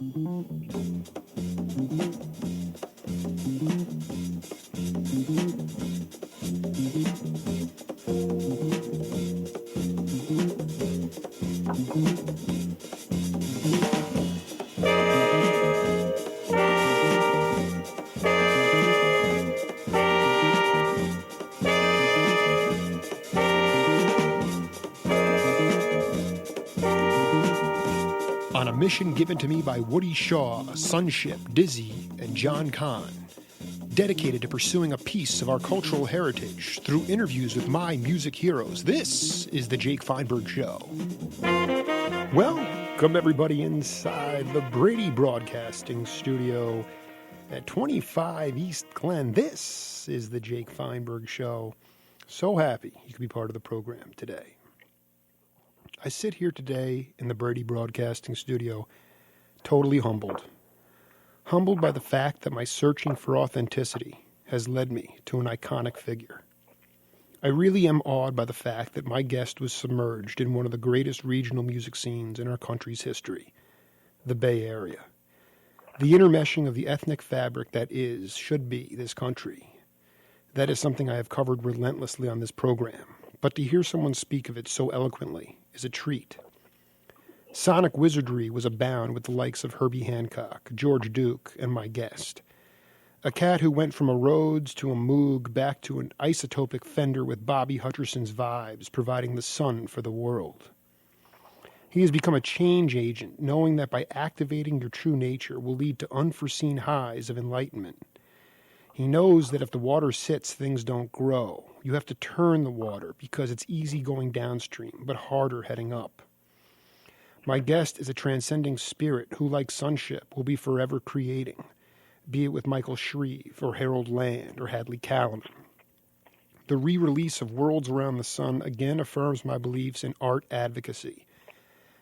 On a mission given to me by Woody Shaw, Sunship, Dizzy, and John Kahn, dedicated to pursuing a piece of our cultural heritage through interviews with my music heroes, this is The Jake Feinberg Show. Welcome, everybody, inside the Brady Broadcasting Studio at 25 East Glen. This is The Jake Feinberg Show. So happy you could be part of the program today. I sit here today in the Brady Broadcasting Studio totally humbled. Humbled by the fact that my searching for authenticity has led me to an iconic figure. I really am awed by the fact that my guest was submerged in one of the greatest regional music scenes in our country's history, the Bay Area. The intermeshing of the ethnic fabric that is, should be, this country. That is something I have covered relentlessly on this program, but to hear someone speak of it so eloquently is a treat. Sonic Wizardry was abound with the likes of Herbie Hancock, George Duke, and my guest. A cat who went from a Rhodes to a Moog back to an isotopic fender with Bobby Hutchersons vibes, providing the sun for the world. He has become a change agent, knowing that by activating your true nature will lead to unforeseen highs of enlightenment. He knows that if the water sits, things don't grow. You have to turn the water because it's easy going downstream, but harder heading up. My guest is a transcending spirit who, like Sunship, will be forever creating, be it with Michael Shreve or Harold Land or Hadley Callanan. The re-release of Worlds Around the Sun again affirms my beliefs in art advocacy,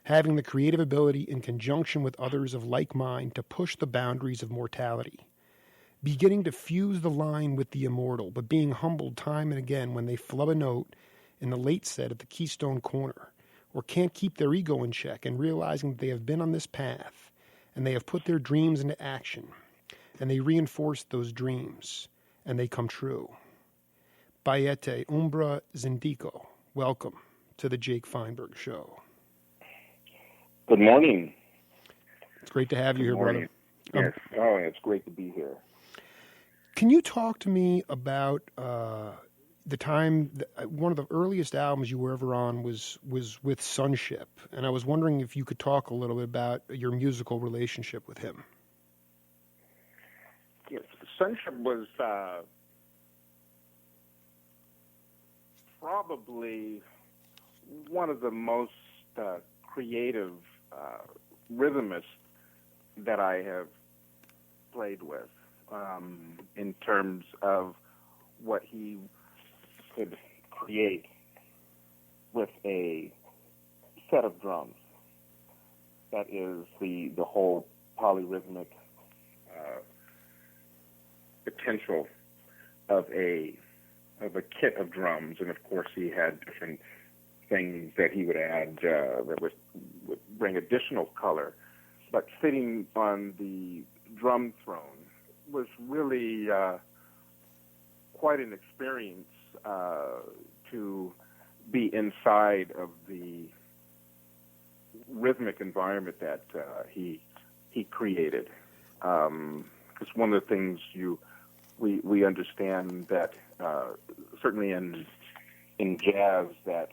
having the creative ability in conjunction with others of like mind to push the boundaries of mortality, beginning to fuse the line with the immortal, but being humbled time and again when they flub a note in the late set at the Keystone Corner, or can't keep their ego in check and realizing that they have been on this path, and they have put their dreams into action, and they reinforce those dreams, and they come true. Bayete, Umbra Zindico, welcome to the Jake Feinberg Show. Good morning. It's great to have you here, brother. Yes. It's great to be here. Can you talk to me about the time, one of the earliest albums you were ever on was with Sunship, and I was wondering if you could talk a little bit about your musical relationship with him. Yes, Sunship was probably one of the most creative rhythmists that I have played with in terms of what he could create with a set of drums. That is the whole polyrhythmic potential of a kit of drums, and of course he had different things that he would add that would bring additional color. But sitting on the drum throne was really quite an experience to be inside of the rhythmic environment that he created. It's one of the things we understand that certainly in jazz that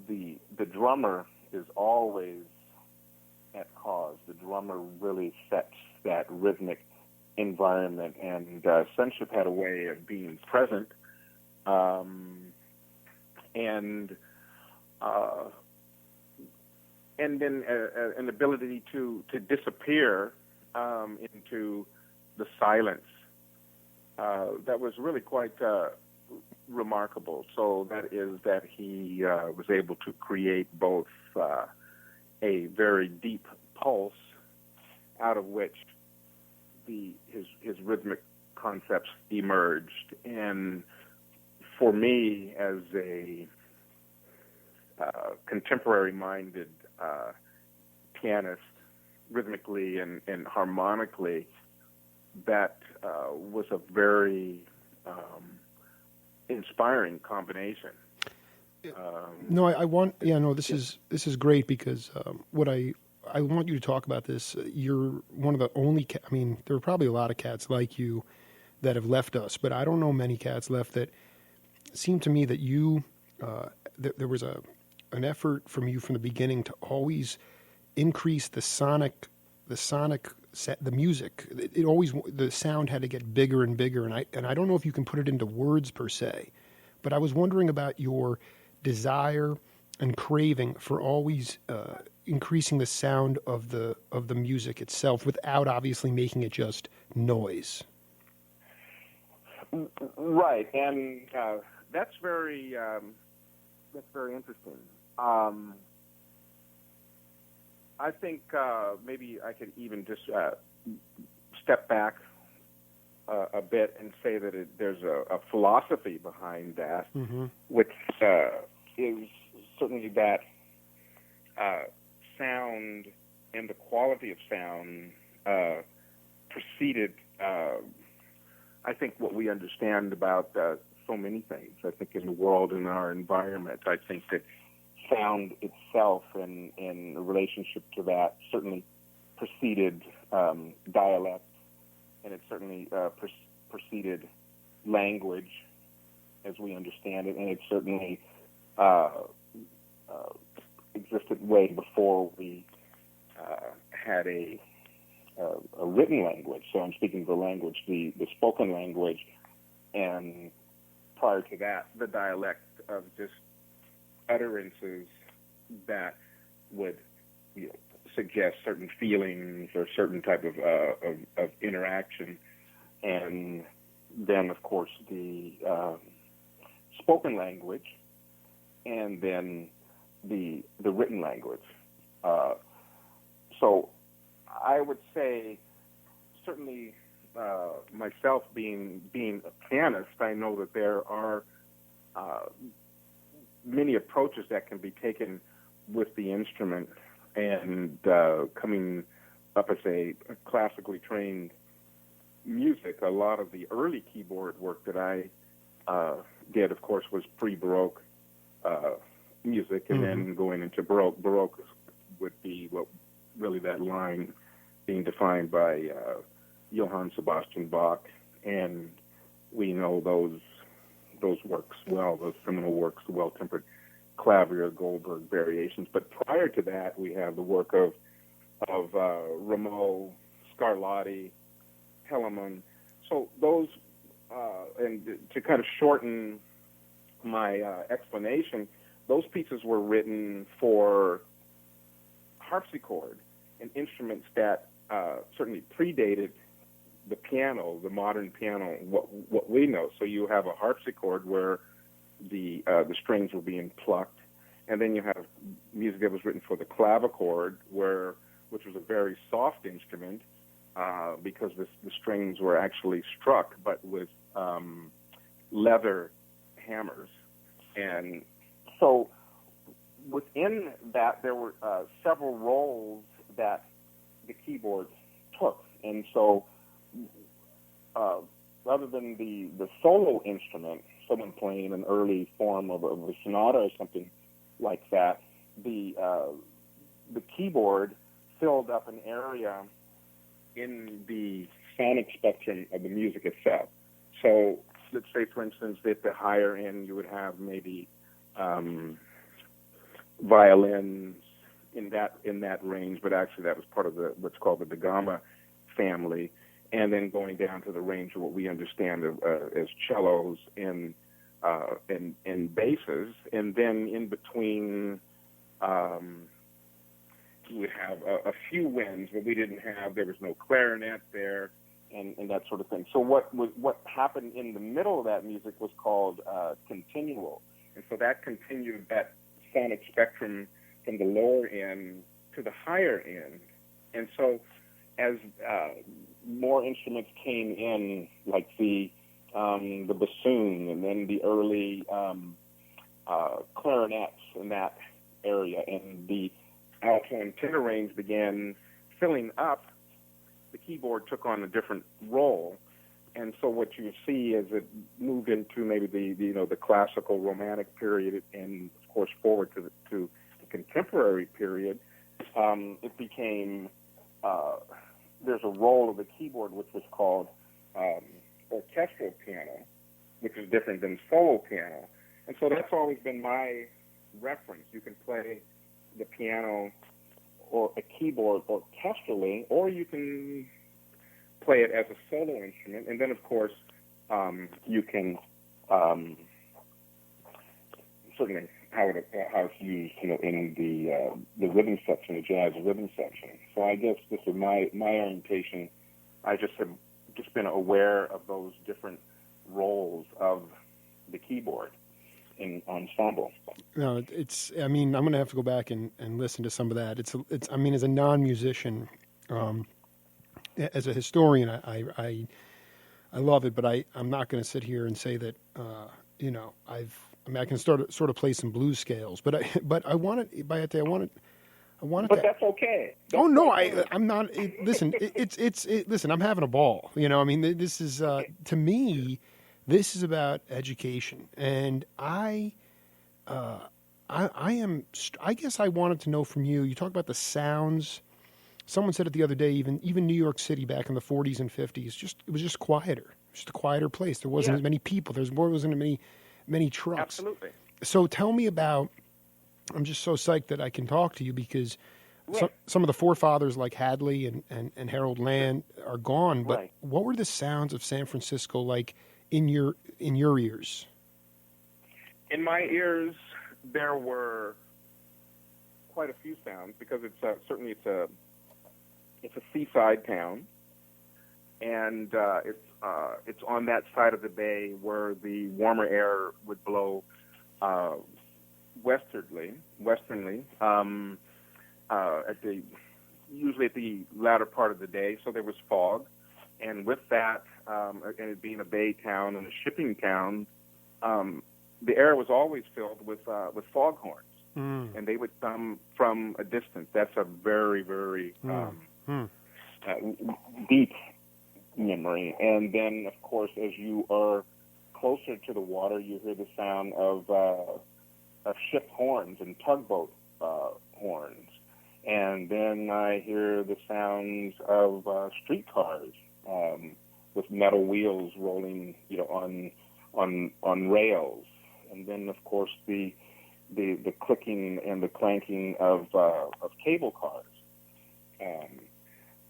the drummer is always at cause. The drummer really sets that rhythmic environment, and Sunship had a way of being present and then an ability to disappear into the silence. That was really quite remarkable. So that is that he was able to create both a very deep pulse out of which his rhythmic concepts emerged. And for me, as a contemporary-minded pianist, rhythmically and harmonically, that was a very inspiring combination. No, I want. Yeah, no, this is great because what I want you to talk about this. You're one of the only. I mean, there are probably a lot of cats like you that have left us, but I don't know many cats left that seem to me that you. There was an effort from you from the beginning to always increase the music. It always, the sound had to get bigger and bigger, and I don't know if you can put it into words per se, but I was wondering about your desire and craving for always increasing the sound of the music itself without obviously making it just noise. Right, and that's very interesting. I think maybe I could even just step back a bit and say that there's a philosophy behind that, which is certainly that sound and the quality of sound preceded, I think, what we understand about so many things. I think in the world, in our environment, I think that sound itself and in relationship to that certainly preceded dialect, and it certainly preceded language as we understand it, and it certainly existed way before we had a written language. So I'm speaking of the language, the spoken language, and prior to that, the dialect of just utterances that would suggest certain feelings or certain type of interaction, and then of course the spoken language, and then the written language. So I would say certainly myself being a pianist, I know that there are many approaches that can be taken with the instrument, and coming up as a classically trained music, a lot of the early keyboard work that I did, of course, was pre-Baroque music, and then going into Baroque. Baroque would be what really that line being defined by Johann Sebastian Bach, and we know those works well, those seminal works, the Well-Tempered Clavier, Goldberg variations. But prior to that, we have the work of Rameau, Scarlatti, Telemann. So those, and to kind of shorten my explanation, those pieces were written for harpsichord, an instrument that certainly predated the piano, the modern piano, what we know. So you have a harpsichord where the strings were being plucked, and then you have music that was written for the clavichord, which was a very soft instrument because the strings were actually struck, but with leather hammers. And so within that, there were several roles that the keyboard took, and so rather than the solo instrument, someone playing an early form of a sonata or something like that, the keyboard filled up an area in the sonic spectrum of the music itself. So let's say, for instance, at the higher end, you would have maybe violins in that range, but actually that was part of what's called the Dagama family. And then going down to the range of what we understand as cellos and basses, and then in between we would have a few winds, but we didn't have. There was no clarinet there, and that sort of thing. So what happened in the middle of that music was called continual, and so that continued that sonic spectrum from the lower end to the higher end, and so as more instruments came in, like the bassoon, and then the early clarinets in that area, and the alto and tenor range began filling up, the keyboard took on a different role. And so what you see as it moved into maybe the classical romantic period, and of course forward to the contemporary period, it became there's a role of the keyboard which was called orchestral piano, which is different than solo piano. And so that's always been my reference. You can play the piano or a keyboard orchestrally, or you can play it as a solo instrument. And then, of course, you can certainly how it's used, in the rhythm section, the jazz rhythm section. So I guess this is my orientation. I just have been aware of those different roles of the keyboard in ensemble. No, it's. I mean, I'm going to have to go back and listen to some of that. It's. I mean, as a non-musician, as a historian, I love it, but I'm not going to sit here and say that. I can sort of play some blues scales, but I wanted, Bayete, I wanted. But that's okay. Oh no, I'm not. Listen, listen. I'm having a ball. I mean, this is to me, this is about education, and I am. I guess I wanted to know from you. You talk about the sounds. Someone said it the other day. Even New York City back in the 40s and 50s, it was just quieter. Just a quieter place. There wasn't as many people. Wasn't as many trucks. Absolutely. So tell me about. I'm just so psyched that I can talk to you because some of the forefathers like Hadley and Harold Land are gone. But what were the sounds of San Francisco like in your ears? In my ears, there were quite a few sounds because it's certainly a seaside town, and it's on that side of the bay where the warmer air would blow westernly, usually at the latter part of the day. So there was fog, and with that, and it being a bay town and a shipping town, the air was always filled with foghorns, and they would come from a distance. That's a very, very deep memory. And then, of course, as you are closer to the water, you hear the sound of ship horns and tugboat horns. And then I hear the sounds of streetcars with metal wheels rolling, on rails. And then, of course, the clicking and the clanking of cable cars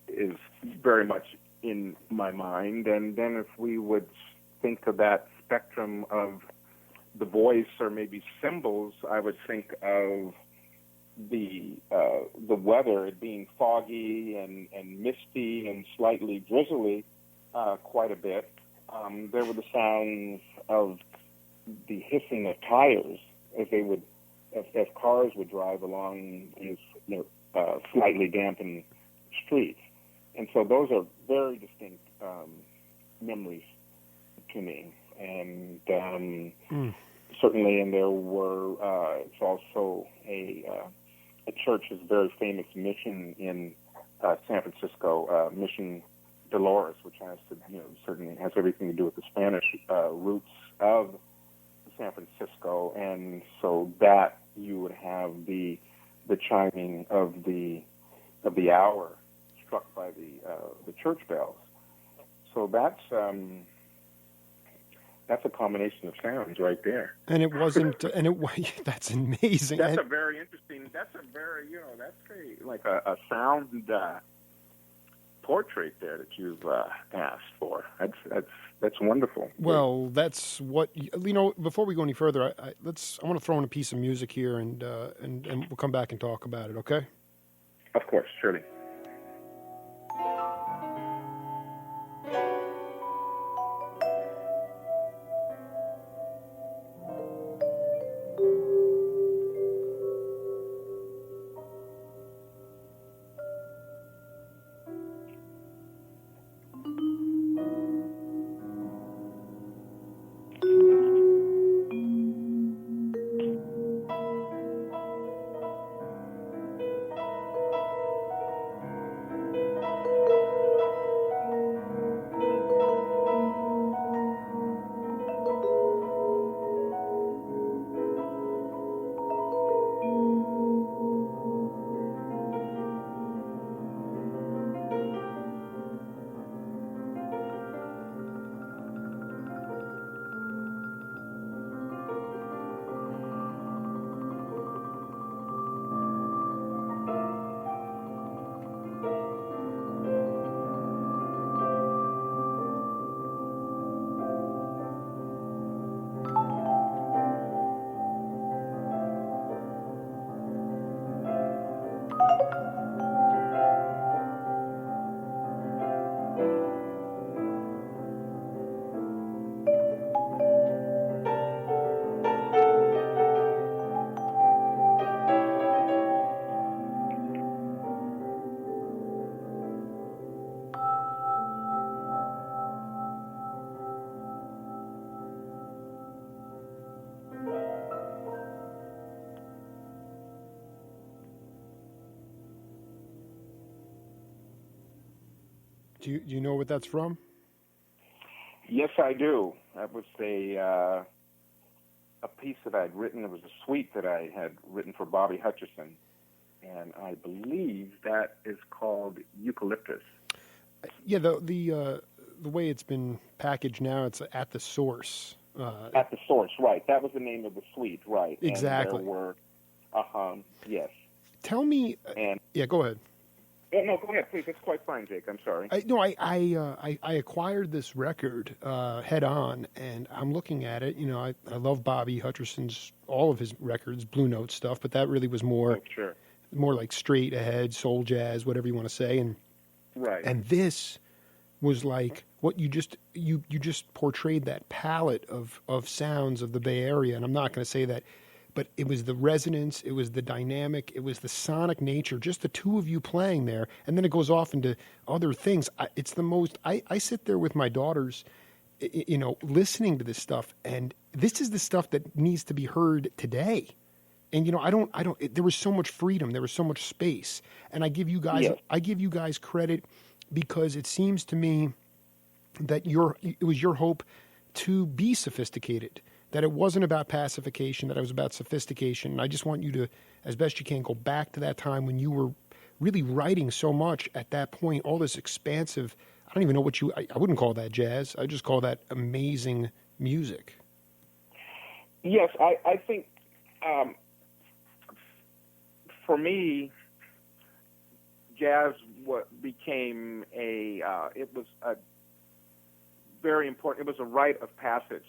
is very much in my mind. And then if we would think of that spectrum of the voice or maybe symbols, I would think of the weather, it being foggy and misty and slightly drizzly quite a bit. There were the sounds of the hissing of tires as cars would drive along these slightly dampened streets. And so those are very distinct memories to me. And certainly, and there were, it's also a church, is a very famous mission in San Francisco, Mission Dolores, which has to, certainly has everything to do with the Spanish roots of San Francisco. And so that you would have the chiming of the hour struck by the church bells. So that's a combination of sounds right there. And it wasn't, that's amazing. That's a very interesting, that's a sound portrait there that you've asked for. That's wonderful. Well, that's what, before we go any further, I want to throw in a piece of music here and we'll come back and talk about it, okay? Of course, surely. Do you know what that's from? Yes, I do. That was a piece that I'd written. It was a suite that I had written for Bobby Hutchersons, and I believe that is called Eucalyptus. Yeah, the way it's been packaged now, it's at the source. At the source, right. That was the name of the suite, right. Exactly. And there were, yes. Tell me, yeah, go ahead. No, go ahead, please. It's quite fine, Jake. I'm sorry. I acquired this record head on, and I'm looking at it. You know, I love Bobby Hutchersons, all of his records, Blue Note stuff, but that really was more like straight ahead, soul jazz, whatever you want to say. And right. And this was like what you just portrayed, that palette of sounds of the Bay Area. And I'm not going to say that, but it was the resonance, it was the dynamic, it was the sonic nature, just the two of you playing there. And then it goes off into other things. It's the most, I sit there with my daughters, you know, listening to this stuff. And this is the stuff that needs to be heard today. And, you know, there was so much freedom. There was so much space. And I give you guys credit because it seems to me that it was your hope to be sophisticated, that it wasn't about pacification, that it was about sophistication. And I just want you to, as best you can, go back to that time when you were really writing so much at that point, all this expansive, I don't even know what I wouldn't call that jazz. I just call that amazing music. Yes, I think for me, jazz became it was a very important, it was a rite of passage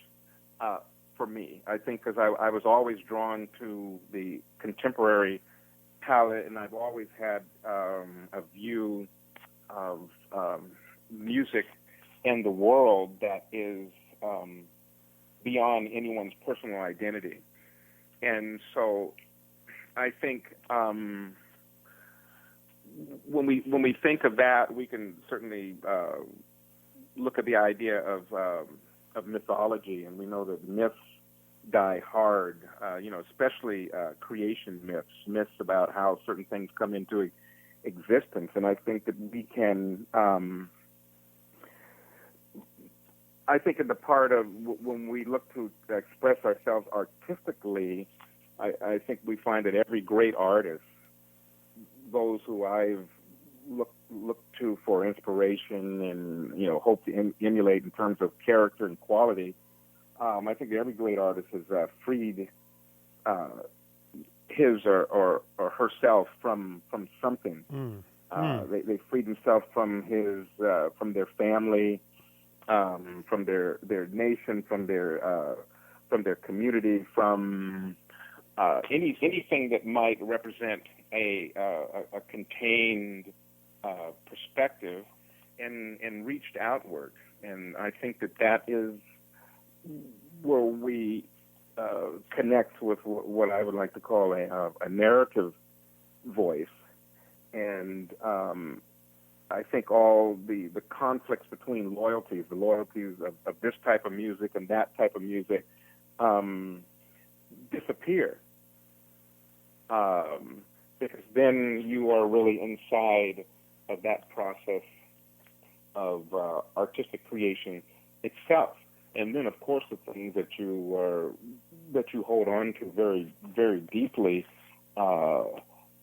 for me, I think, because I was always drawn to the contemporary palette, and I've always had a view of music in the world that is beyond anyone's personal identity. And so I think when we think of that, we can certainly look at the idea of mythology, and we know that myths die hard. You know, especially creation myths about how certain things come into existence. And I think that we can. I think in the part of when we look to express ourselves artistically, I think we find that every great artist, those who I've looked to for inspiration and, you know, hope to emulate in terms of character and quality, I think every great artist has freed his or herself from something. They freed themselves from their family, from their nation, from their community, from anything that might represent a contained perspective, and reached outward. And I think that is where we connect with what I would like to call a narrative voice. And I think all the conflicts between the loyalties of this type of music and that type of music disappear. Because then you are really inside of that process of artistic creation itself. And then, of course, the things that you hold on to very, very deeply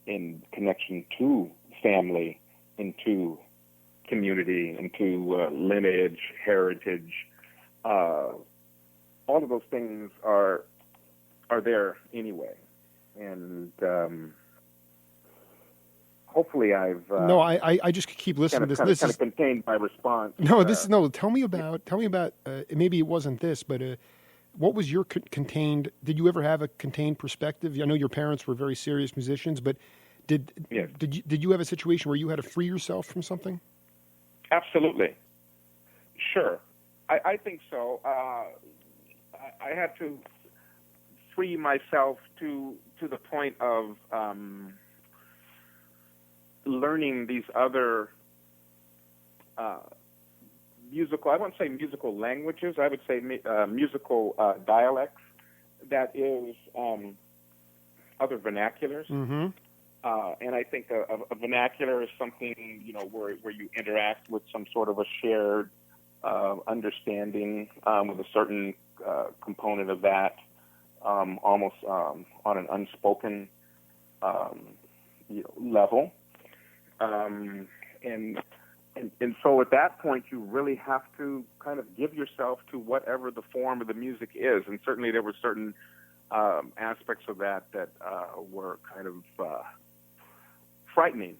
in connection to family, into community, into lineage, heritage. All of those things are there anyway. And hopefully I've no, I just keep listening to this. This is contained my response. No, Tell me about. Maybe it wasn't this, but what was your contained? Did you ever have a contained perspective? I know your parents were very serious musicians, but did you have a situation where you had to free yourself from something? Absolutely, sure. I think so. I had to free myself to the point of learning these other musical, I wouldn't say musical languages, I would say musical dialects, that is other vernaculars. Mm-hmm. And I think a vernacular is something, where you interact with some sort of a shared understanding with a certain component of that, almost on an unspoken level. And so at that point, you really have to kind of give yourself to whatever the form of the music is. And certainly there were certain aspects of that were kind of frightening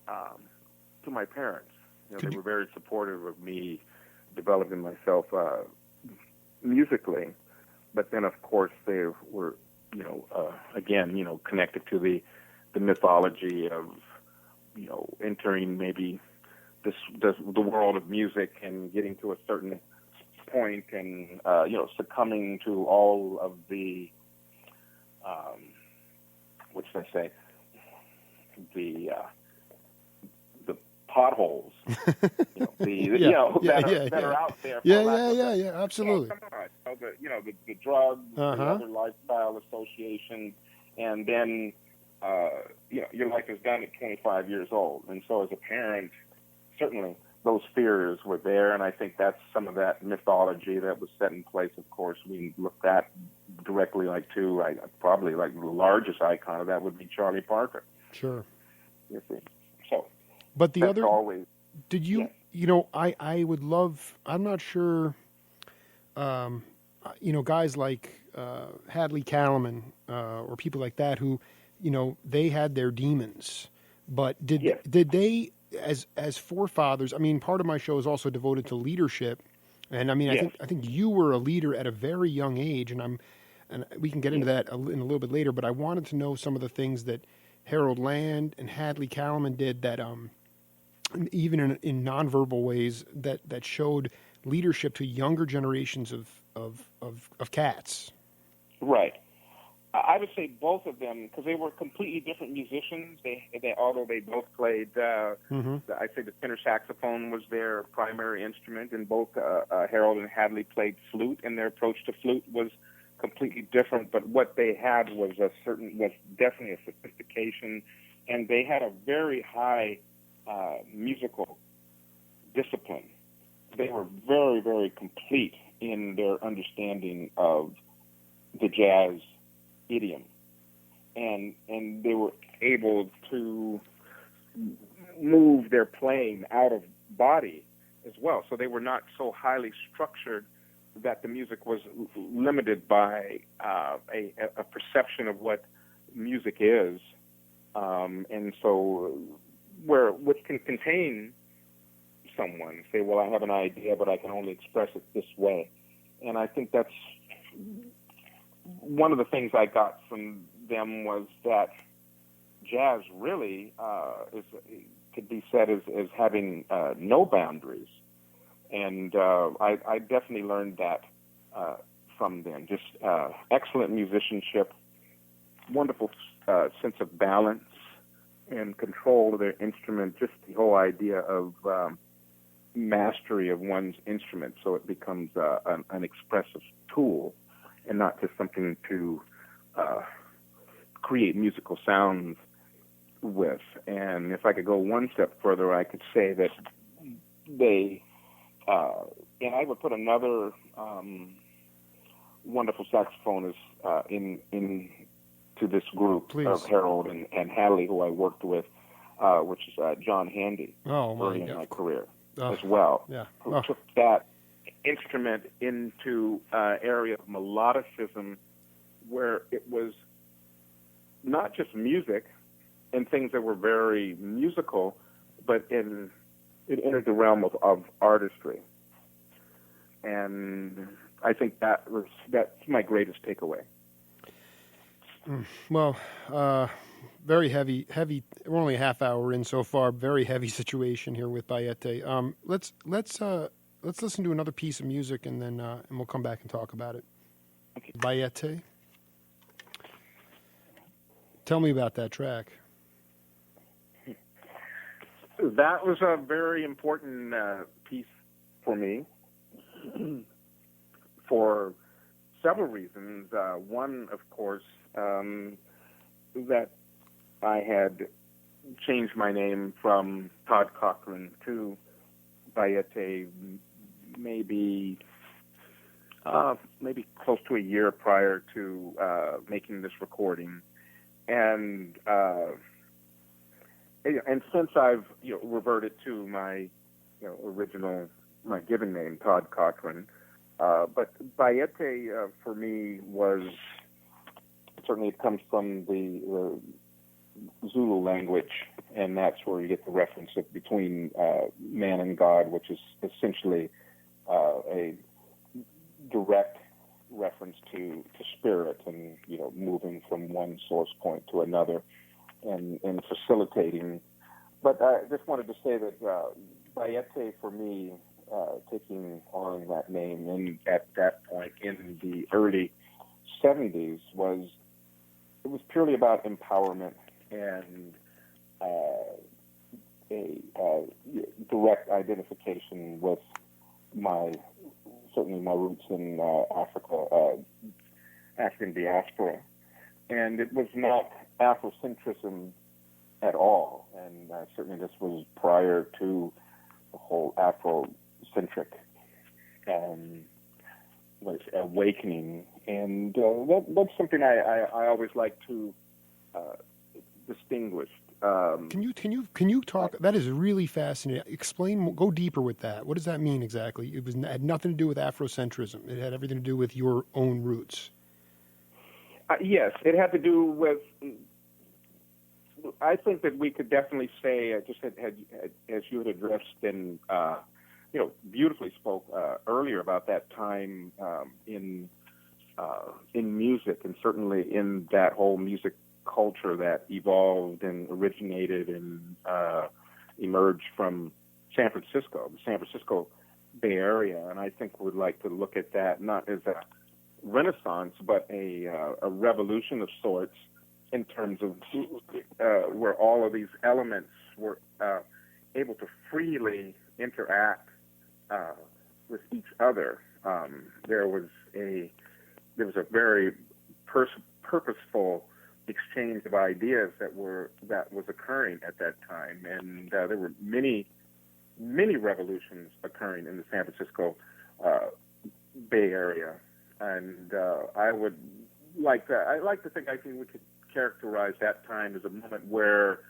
to my parents. They were very supportive of me developing myself musically. But then, of course, they were, again, connected to the mythology of, entering maybe the world of music and getting to a certain point and, succumbing to all of the, what should I say, the potholes, that are out there. Yeah, absolutely. Come on, the drugs, the other lifestyle associations, and then, your life is done at 25 years old. And so as a parent, certainly those fears were there, and I think that's some of that mythology that was set in place. Of course, we looked at directly probably the largest icon of that would be Charlie Parker. Sure. You see. So, but the other, always, did you, I would love, I'm not sure, guys like Hadley Callman or people like that who, they had their demons, but did they, as forefathers, I mean, part of my show is also devoted to leadership, and I mean, I think you were a leader at a very young age, and we can get into that in a little bit later, but I wanted to know some of the things that Harold Land and Hadley Callman did that, even in nonverbal ways that showed leadership to younger generations of cats. Right. I would say both of them, because they were completely different musicians. Although they both played, I'd say the tenor saxophone was their primary instrument, and both Harold and Hadley played flute, and their approach to flute was completely different. But what they had was definitely a sophistication, and they had a very high musical discipline. They were very, very complete in their understanding of the jazz idiom, and they were able to move their playing out of body as well. So they were not so highly structured that the music was limited by a perception of what music is, and so which can contain someone say, well, I have an idea, but I can only express it this way. And I think that's one of the things I got from them was that jazz really could be said as having no boundaries. And I definitely learned that from them. Just excellent musicianship, wonderful sense of balance and control of their instrument, just the whole idea of mastery of one's instrument so it becomes an expressive tool and not just something to create musical sounds with. And if I could go one step further, I could say that they, and I would put another wonderful saxophonist into this group of Harold and Hadley, who I worked with, which is John Handy, early in my career as well, who took that instrument into an area of melodicism where it was not just music and things that were very musical, but it entered the realm of artistry. And I think that's my greatest takeaway. Well, very heavy. We're only a half hour in so far. Very heavy situation here with Bayete. Let's listen to another piece of music and then and we'll come back and talk about it. Okay. Bayete. Tell me about that track. That was a very important piece for me for several reasons. One, of course, that I had changed my name from Todd Cochran to Bayete maybe close to a year prior to making this recording, and since I've reverted to my original my given name, Todd Cochran, but Bayete for me was certainly, it comes from the Zulu language, and that's where you get the reference between man and God, which is essentially a direct reference to spirit and moving from one source point to another and facilitating. But I just wanted to say that Bayete for me, taking on that name and at that point in the early 70s was purely about empowerment and a direct identification with certainly my roots in Africa, African diaspora. And it was not Afrocentrism at all. And certainly this was prior to the whole Afrocentric awakening. And that's something I always like to distinguish. Can you talk? That is really fascinating. Explain. Go deeper with that. What does that mean exactly? It had nothing to do with Afrocentrism. It had everything to do with your own roots. Yes, it had to do with. I think that we could definitely say, just as you had addressed and beautifully spoke earlier about that time in music, and certainly in that whole music culture that evolved and originated and emerged from San Francisco, the San Francisco Bay Area. And I think we'd like to look at that not as a renaissance, but a revolution of sorts in terms of where all of these elements were able to freely interact with each other. There was a very purposeful exchange of ideas that was occurring at that time, and there were many revolutions occurring in the San Francisco Bay Area, and I like to think we could characterize that time as a moment where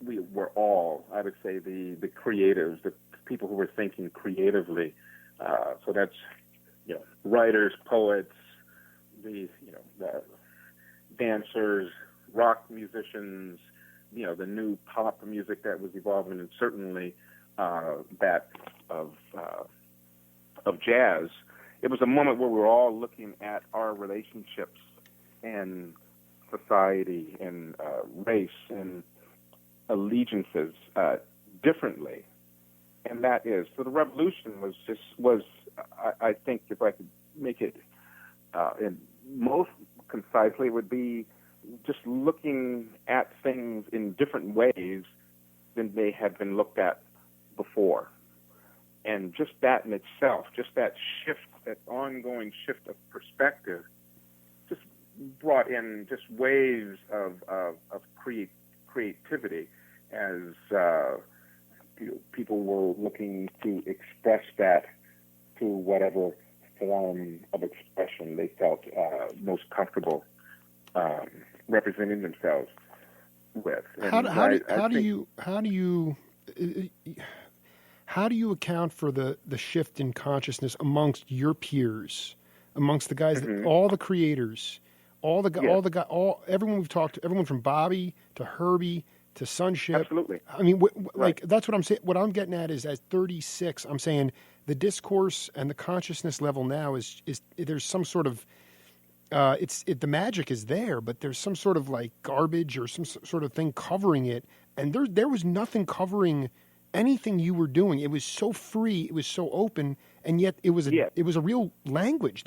we were all, I would say, the creatives, the people who were thinking creatively. So that's writers, poets, the dancers, rock musicians, the new pop music that was evolving, and certainly that of jazz. It was a moment where we were all looking at our relationships and society and race and allegiances differently. And that is, so the revolution was I think, if I could make it in most concisely, it would be just looking at things in different ways than they had been looked at before. And just that in itself, just that shift, that ongoing shift of perspective, just brought in just waves of creativity as people were looking to express that to whatever form of expression they felt most comfortable representing themselves with. How do you account for the shift in consciousness amongst your peers, amongst the guys, all the creators, everyone we've talked to, everyone from Bobby to Herbie to Sunship? Absolutely. I mean, that's what I'm saying. What I'm getting at is, at 36, I'm saying the discourse and the consciousness level now is there's some sort of the magic is there, but there's some sort of like garbage or some sort of thing covering it, and there was nothing covering anything you were doing. It was so free, it was so open, and yet it was a real language.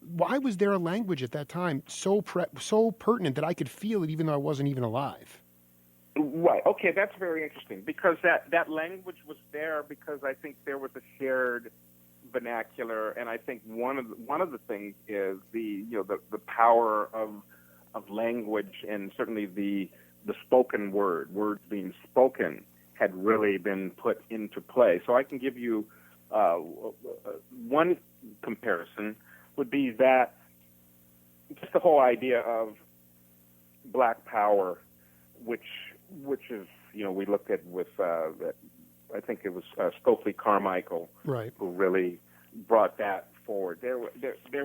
Why was there a language at that time so pertinent that I could feel it even though I wasn't even alive? Right. Okay, that's very interesting, because that language was there because I think there was a shared vernacular, and I think one of the things is the power language, and certainly the spoken word, words being spoken, had really been put into play. So I can give you one comparison would be that just the whole idea of Black Power, which is, we looked at with I think it was Stokely Carmichael, right, who really brought that forward. There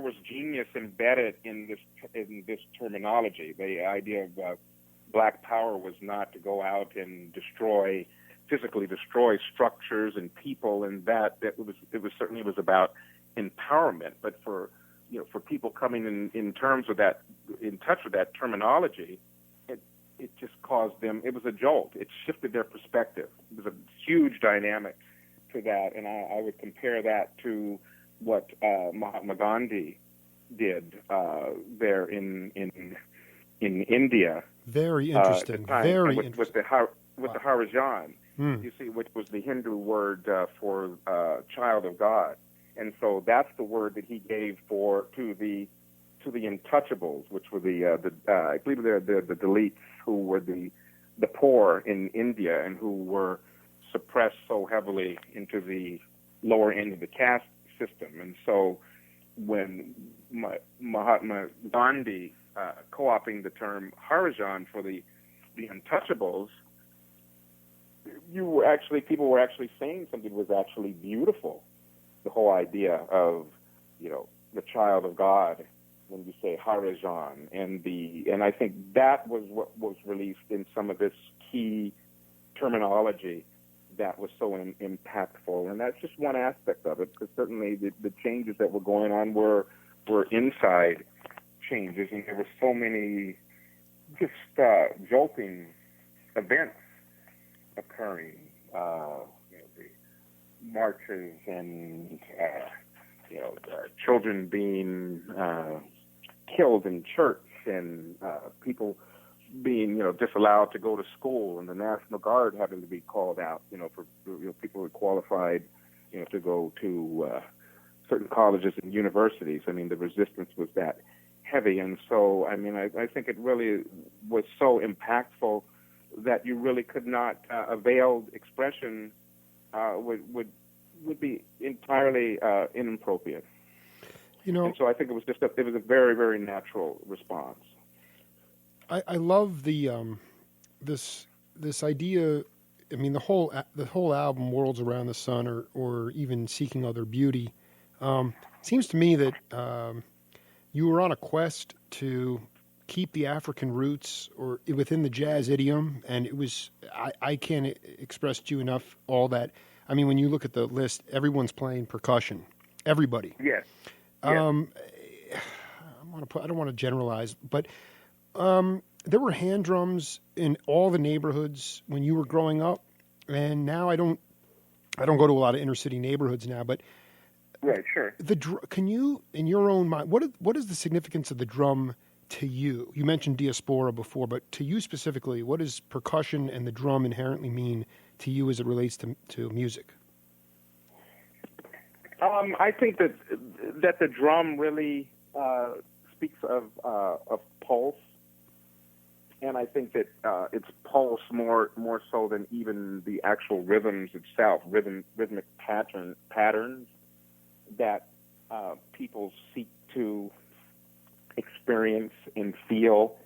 was genius embedded in this terminology. The idea of Black Power was not to go out and physically destroy structures and people, and that it was certainly about empowerment. But for people coming in terms of that, in touch with that terminology, it just caused them. It was a jolt. It shifted their perspective. It was a huge dynamic to that, and I would compare that to what Mahatma Gandhi did there in India. Very interesting. Very interesting. With the Harijan, you see, which was the Hindu word for child of God, and so that's the word that he gave to the untouchables, which were I believe they're the Dalits, who were the poor in India and who were suppressed so heavily into the lower end of the caste system. And so when Mahatma Gandhi co-opting the term Harijan for the untouchables, people were actually saying something was actually beautiful. The whole idea of, the child of God, when you say Harijan, and I think that was what was released in some of this key terminology that was so impactful. And that's just one aspect of it, because certainly the changes that were going on were inside changes, and there were so many just jolting events occurring, the marches and children being killed in church, and people being disallowed to go to school, and the National Guard having to be called out, for people who qualified, to go to certain colleges and universities. I mean, the resistance was that heavy, and so I think it really was so impactful that you really could not a veiled expression would be entirely inappropriate. And so I think it was a very, very natural response. I love the this idea. I mean, the whole album, "Worlds Around the Sun," or even "Seeking Other Beauty," seems to me that you were on a quest to keep the African roots or within the jazz idiom, and it was I can't express to you enough all that. I mean, when you look at the list, everyone's playing percussion. Everybody. Yes. I don't want to generalize, but there were hand drums in all the neighborhoods when you were growing up, and now I don't go to a lot of inner city neighborhoods now. But right, sure. Can you, in your own mind, what is the significance of the drum to you? You mentioned diaspora before, but to you specifically, what does percussion and the drum inherently mean to you as it relates to music? I think that the drum really speaks of pulse, and I think that it's pulse more so than even the actual rhythms itself, rhythmic patterns that people seek to experience and feel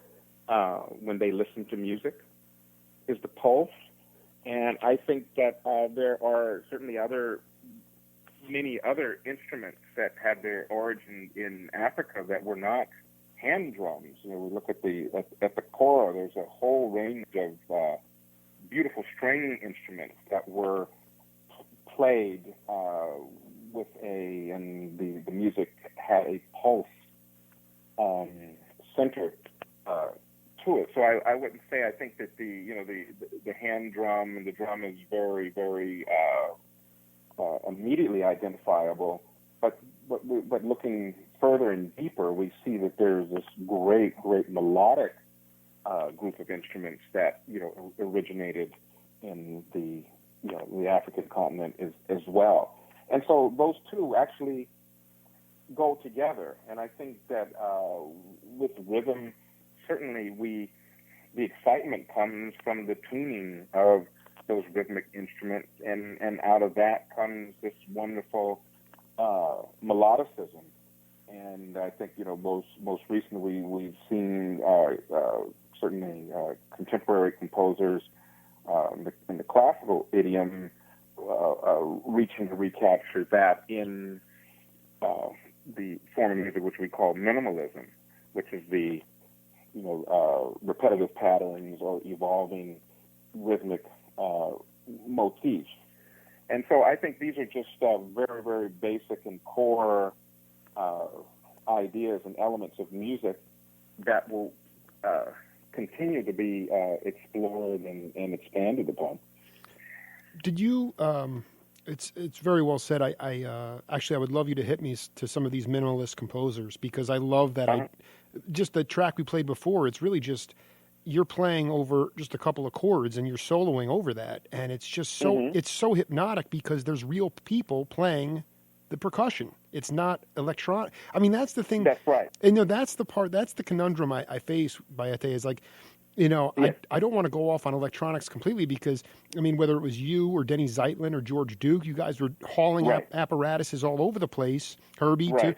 when they listen to music is the pulse. And I think that there are certainly many other instruments that had their origin in Africa that were not hand drums. We look at the kora. There's a whole range of beautiful string instruments that were played with and the music had a pulse center to it. So I wouldn't say I think that the hand drum and the drum is very, very immediately identifiable, but looking further and deeper, we see that there's this great melodic group of instruments that originated in the African continent as well. And so those two actually go together. And I think that with rhythm certainly the excitement comes from the tuning of those rhythmic instruments, and out of that comes this wonderful melodicism. And I think, most recently we've seen certainly contemporary composers in the classical idiom reaching to recapture that in the form of music which we call minimalism, which is the repetitive patterns or evolving rhythmic motifs. And so I think these are just very, very basic and core ideas and elements of music that will continue to be explored and expanded upon. Did you? It's very well said. I actually I would love you to hit me to some of these minimalist composers, because I love that. Just the track we played before. It's really just you're playing over just a couple of chords and you're soloing over that, and it's just so it's so hypnotic because there's real people playing the percussion. It's not electronic. I mean, that's the thing. That's right. And that's the part. That's the conundrum I face. Bayete is like, I don't want to go off on electronics completely because, I mean, whether it was you or Denny Zeitlin or George Duke, you guys were hauling apparatuses all over the place. Herbie, too.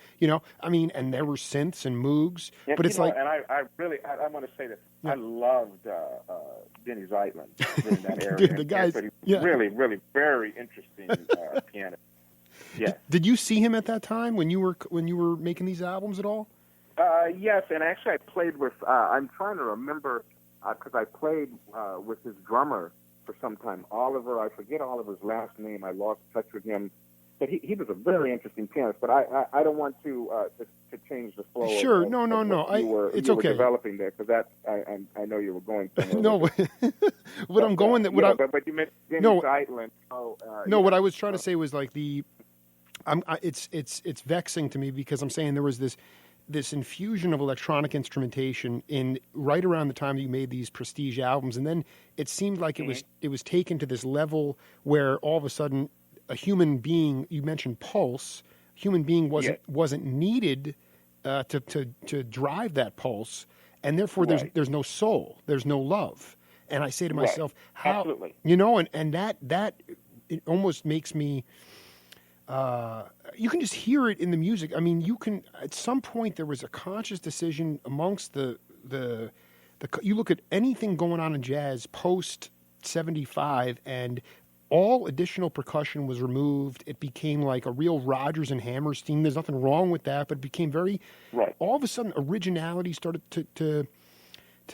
I mean, and there were synths and Moogs. Yeah, but it's like... And I really want to say that I loved Denny Zeitlin in that area. Dude, the guy's... Really, really very interesting pianist. Yeah. Did you see him at that time when you were making these albums at all? Yes, and actually I played with... I'm trying to remember... because I played with his drummer for some time, Oliver. I forget Oliver's last name. I lost touch with him. But he was a very interesting pianist. But I don't want to change the flow. Sure, of, no. It's okay. Were developing there, because that I know you were going somewhere. No, what I'm going that. But you mentioned Denny Zeitlin. What I was trying to say was like it's vexing to me because I'm saying there was this infusion of electronic instrumentation in right around the time that you made these prestige albums, and then it seemed like it was taken to this level where all of a sudden a human being, you mentioned pulse, human being wasn't needed to drive that pulse, and therefore there's no soul, there's no love. And I say to myself, how Absolutely. And that it almost makes me. You can just hear it in the music. I mean, you can. At some point, there was a conscious decision amongst the. You look at anything going on in jazz post '75, and all additional percussion was removed. It became like a real Rodgers and Hammerstein. There's nothing wrong with that, but it became very. Right. All of a sudden, originality started to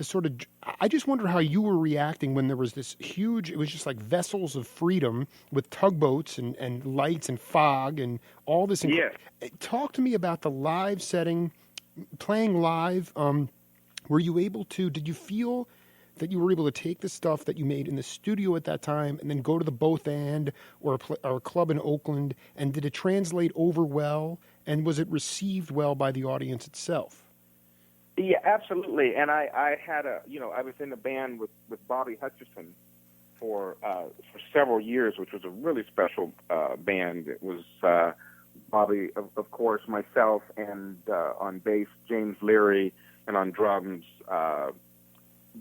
sort of, I just wonder how you were reacting when there was this huge, it was just like vessels of freedom with tugboats and lights and fog and all this. Talk to me about the live setting, playing live. Were you able to, did you feel that you were able to take the stuff that you made in the studio at that time and then go to the Both And or a club in Oakland, and did it translate over well, and was it received well by the audience itself? Yeah, absolutely. And I had I was in a band with Bobby Hutchersons for several years, which was a really special band. It was Bobby, of course, myself, and on bass, James Leary, and on drums,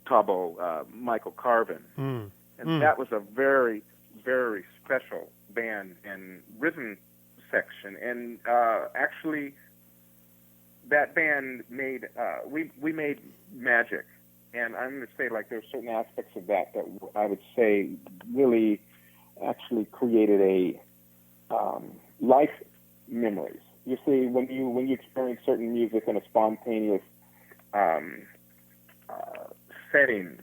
Tabo, Michael Carvin. And that was a very, very special band and rhythm section. And actually, that band made we made magic, and I'm going to say like there's certain aspects of that I would say really actually created a life memories. You see, when you experience certain music in a spontaneous setting,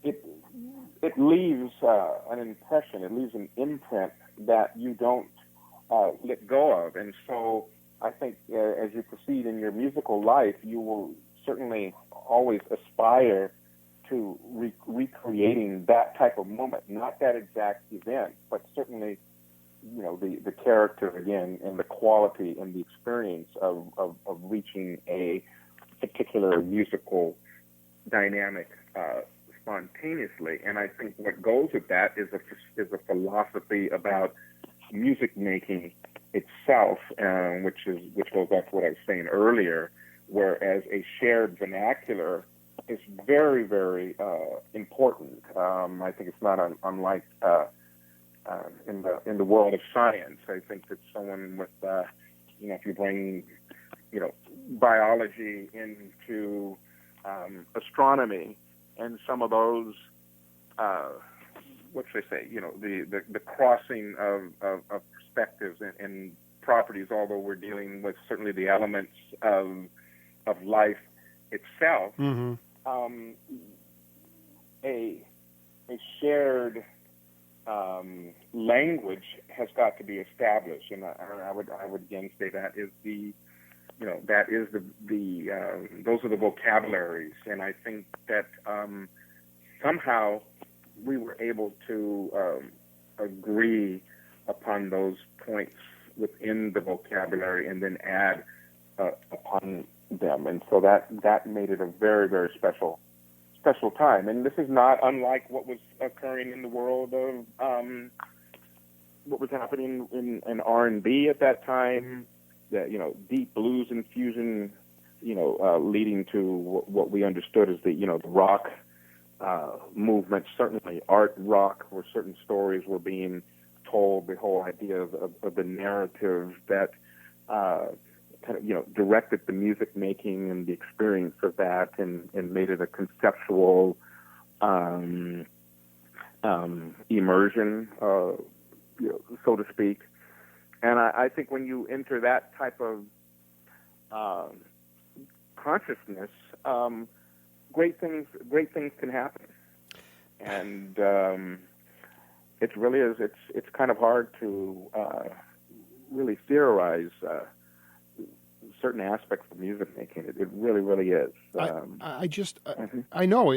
it leaves an impression. It leaves an imprint that you don't let go of, and so. I think as you proceed in your musical life, you will certainly always aspire to recreating that type of moment, not that exact event, but certainly, the character again and the quality and the experience of reaching a particular musical dynamic spontaneously. And I think what goes with that is a philosophy about music making itself, which goes back to what I was saying earlier, whereas a shared vernacular is very, very important. I think it's not unlike in the world of science. I think that someone with if you bring biology into astronomy and some of those what should I say? The crossing of perspectives and properties. Although we're dealing with certainly the elements of life itself, Mm-hmm. A shared language has got to be established, and I would again say that is those are the vocabularies, and I think that somehow we were able to agree upon those points within the vocabulary and then add upon them, and so that made it a very, very special time. And this is not unlike what was occurring in the world of what was happening in R&B at that time. That deep blues infusion, leading to what we understood as the rock movement. Certainly art rock, where certain stories were being told. The whole idea of the narrative that kind of directed the music making and the experience of that, and made it a conceptual immersion, so to speak. And I think when you enter that type of consciousness, great things can happen. And it really is. It's kind of hard to really theorize certain aspects of music making. It really, really is. I know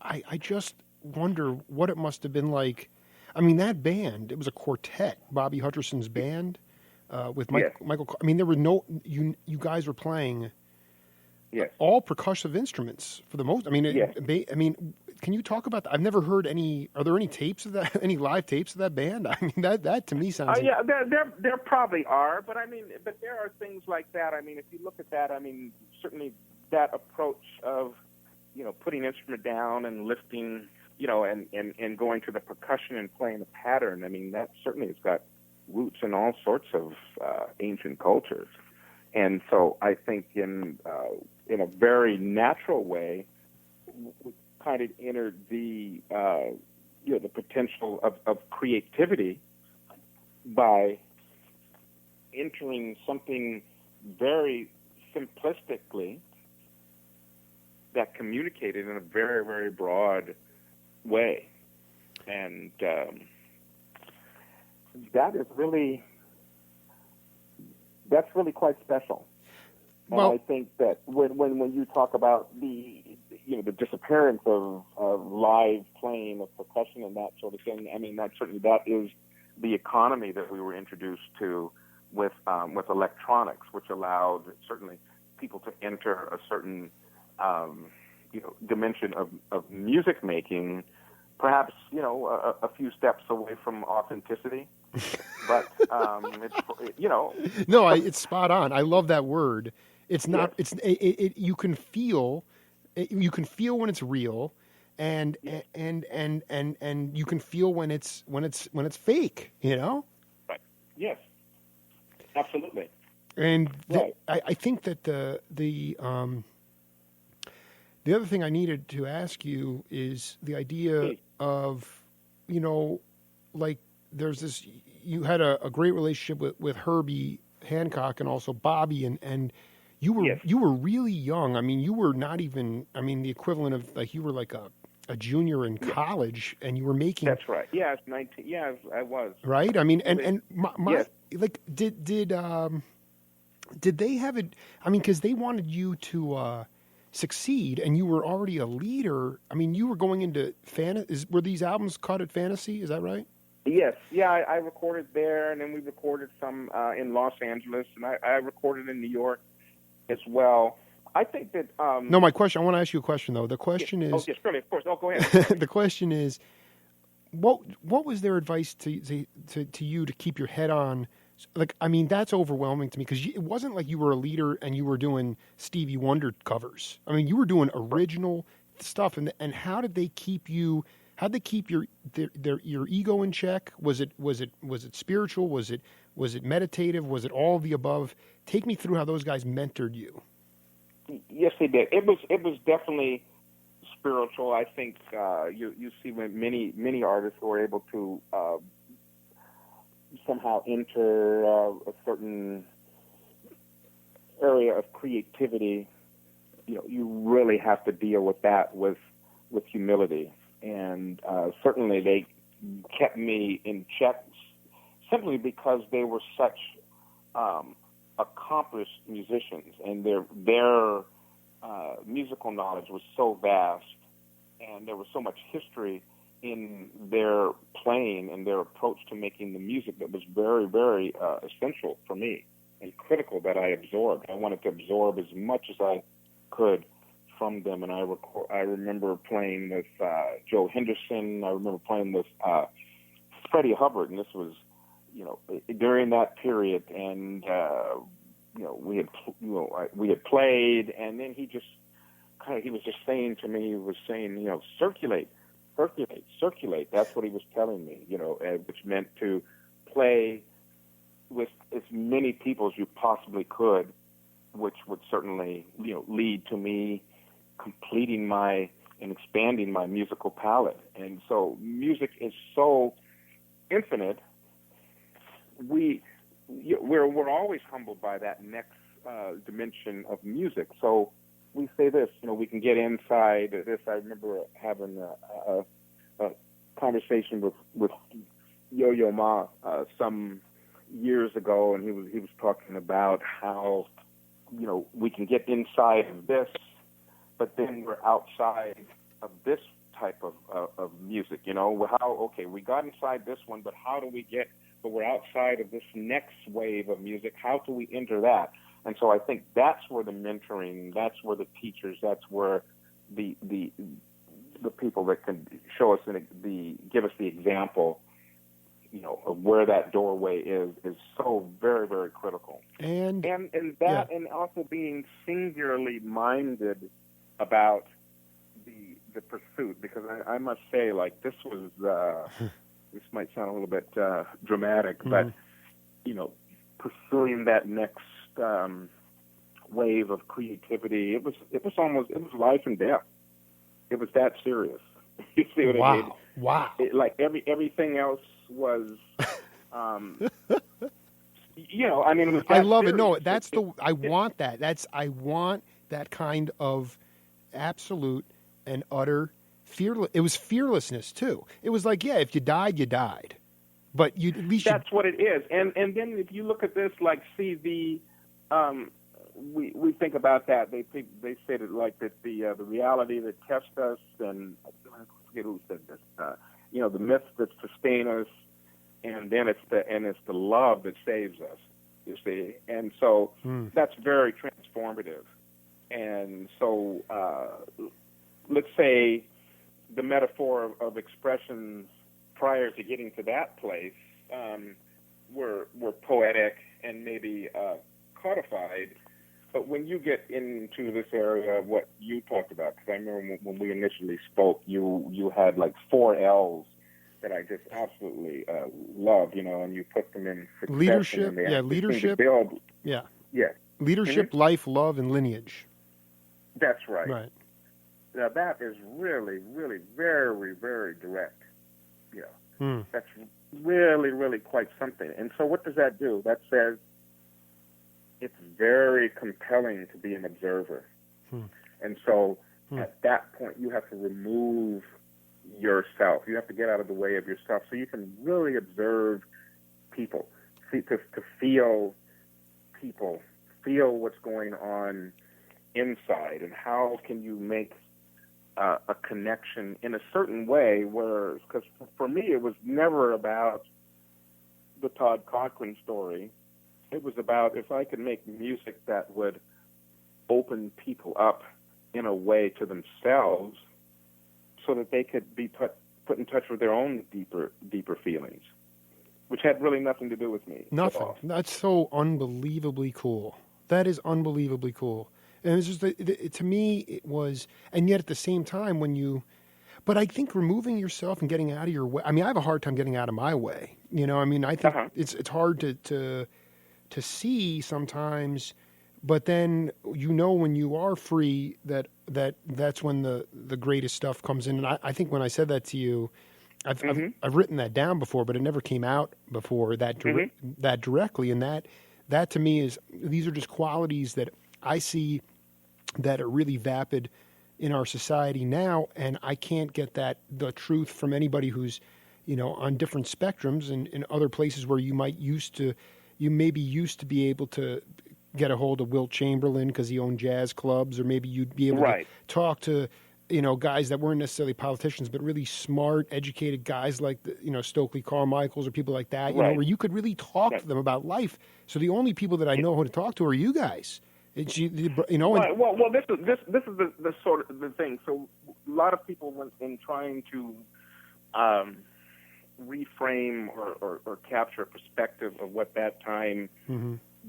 I just wonder what it must have been like. I mean, that band, it was a quartet, Bobby Hutchersons' band, with Michael. I mean, there were you guys were playing all percussive instruments for the most. I mean, can you talk about that? I've never heard any. Are there any tapes of that? Any live tapes of that band? I mean, that to me sounds. Yeah, there probably are, but there are things like that. I mean, if you look at that, I mean, certainly that approach of putting instrument down and lifting, and going to the percussion and playing a pattern. I mean, that certainly has got roots in all sorts of ancient cultures, and so I think in a very natural way, we kind of entered the the potential of creativity by entering something very simplistically that communicated in a very, very broad way. And that's really quite special. And I think that when you talk about the disappearance of live playing of percussion and that sort of thing, I mean, that is the economy that we were introduced to with electronics, which allowed certainly people to enter a certain dimension of music making, perhaps a few steps away from authenticity. But No, it's spot on. I love that word. It's not. Yes. It's you can feel. You can feel when it's real, and you can feel when it's fake. Right. Yes. Absolutely. And right. I think that the other thing I needed to ask you is the idea of like there's this. You had a great relationship with Herbie Hancock and also Bobby, and you were really young. I mean, you were not even. I mean, the equivalent of like you were like a junior in college, and you were making. That's right. Yeah, I was 19. Yeah, I was. Right. I mean, and my like did they have it? I mean, because they wanted you to succeed, and you were already a leader. I mean, you were going into were these albums cut at Fantasy? Is that right? Yes. Yeah, I recorded there, and then we recorded some in Los Angeles, and I recorded in New York as well. I think that... No, my question, I want to ask you a question, though. The question is... Oh, yes, really, of course. Oh, go ahead. The question is, what was their advice to you to keep your head on Like, I mean, that's overwhelming to me because it wasn't like you were a leader and you were doing Stevie Wonder covers. I mean, you were doing original stuff. And how did they keep you? How did they keep your ego in check? Was it spiritual? Was it meditative? Was it all of the above? Take me through how those guys mentored you. Yes, they did. It was definitely spiritual. I think you see when many artists were able to somehow enter a certain area of creativity. You know, you really have to deal with that with humility, and certainly they kept me in check simply because they were such accomplished musicians, and their musical knowledge was so vast, and there was so much history in their playing and their approach to making the music that was very, very essential for me and critical that I absorbed. I wanted to absorb as much as I could from them, and I remember playing with Joe Henderson. I remember playing with Freddie Hubbard, and this was, you know, during that period, and you know, we had played, and then he was just saying to me, you know, circulate. That's what he was telling me, you know, which meant to play with as many people as you possibly could, which would certainly, you know, lead to me completing and expanding my musical palette. And so music is so infinite. We're always humbled by that next dimension of music. So we say this, you know, we can get inside this. I remember having a conversation with Yo-Yo Ma some years ago, and he was talking about how, you know, we can get inside of this, but then we're outside of this type of music. You know, we got inside this one, but but we're outside of this next wave of music. How do we enter that? And so I think that's where the mentoring, that's where the teachers, that's where the people that can show us give us the example, you know, of where that doorway is so very, very critical. And also being singularly minded about the pursuit, because I must say, like, this was this might sound a little bit dramatic, but you know, pursuing that next wave of creativity, it was life and death. It was that serious. You see what I mean? Wow. Like everything else was, you know, I mean, it was I love serious. it. No, that's I want that. I want that kind of absolute and utter fearless. It was fearlessness too. It was like, yeah, if you died, you died. But you at least that's what it is. And then if you look at this, like, see the we think about that. They said it like that the reality that tests us, and I forget who said this. You know, the myths that sustain us, and then it's the love that saves us. You see, and so that's very transformative. And so let's say the metaphor of expressions prior to getting to that place were poetic and maybe codified. But when you get into this area of what you talked about, because I remember when we initially spoke, you had like 4 L's that I just absolutely love, you know, and you put them in succession. Leadership, and leadership, build. yeah, leadership, life, love, and lineage. That's right. Right. Now that is really, really very, very direct. Yeah, that's really, really quite something. And so what does that do? That says it's very compelling to be an observer. And so at that point, you have to remove yourself. You have to get out of the way of yourself so you can really observe people, to feel people, feel what's going on inside, and how can you make a connection in a certain way where, because for me, it was never about the Todd Cochran story. It was about if I could make music that would open people up in a way to themselves so that they could be put in touch with their own deeper feelings. which had really nothing to do with me. Nothing. That's so unbelievably cool. That is unbelievably cool. And it's just, to me, it was, and yet at the same time, but I think removing yourself and getting out of your way, I mean, I have a hard time getting out of my way. I mean, I think it's hard to see sometimes, but then when you are free, that's when the greatest stuff comes in. And I think when I said that to you, I've written that down before, but it never came out before that directly. And that to me these are just qualities that I see that are really vapid in our society now, and I can't get the truth from anybody who's, on different spectrums and in other places where you maybe used to be able to get a hold of Wilt Chamberlain because he owned jazz clubs, or maybe you'd be able to talk to, guys that weren't necessarily politicians, but really smart, educated guys like, Stokely Carmichaels or people like that, where you could really talk to them about life. So the only people that I know how to talk to are you guys. Well, this is the sort of the thing. So a lot of people, in trying to reframe or capture a perspective of what that time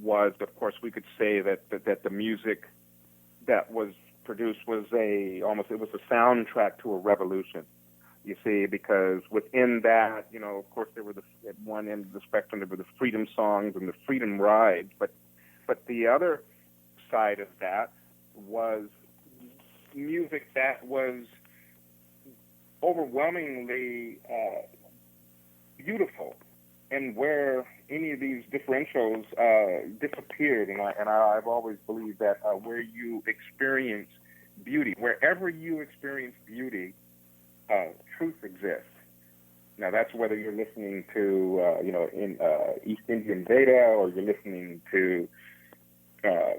was, of course, we could say that the music that was produced was a soundtrack to a revolution. You see, because within that, of course, there were at one end of the spectrum there were the freedom songs and the freedom rides, but the other side of that was music that was overwhelmingly beautiful, and where any of these differentials disappeared. And I've always believed that where you experience beauty, wherever you experience beauty, truth exists. Now that's whether you're listening to in East Indian Veda, or you're listening to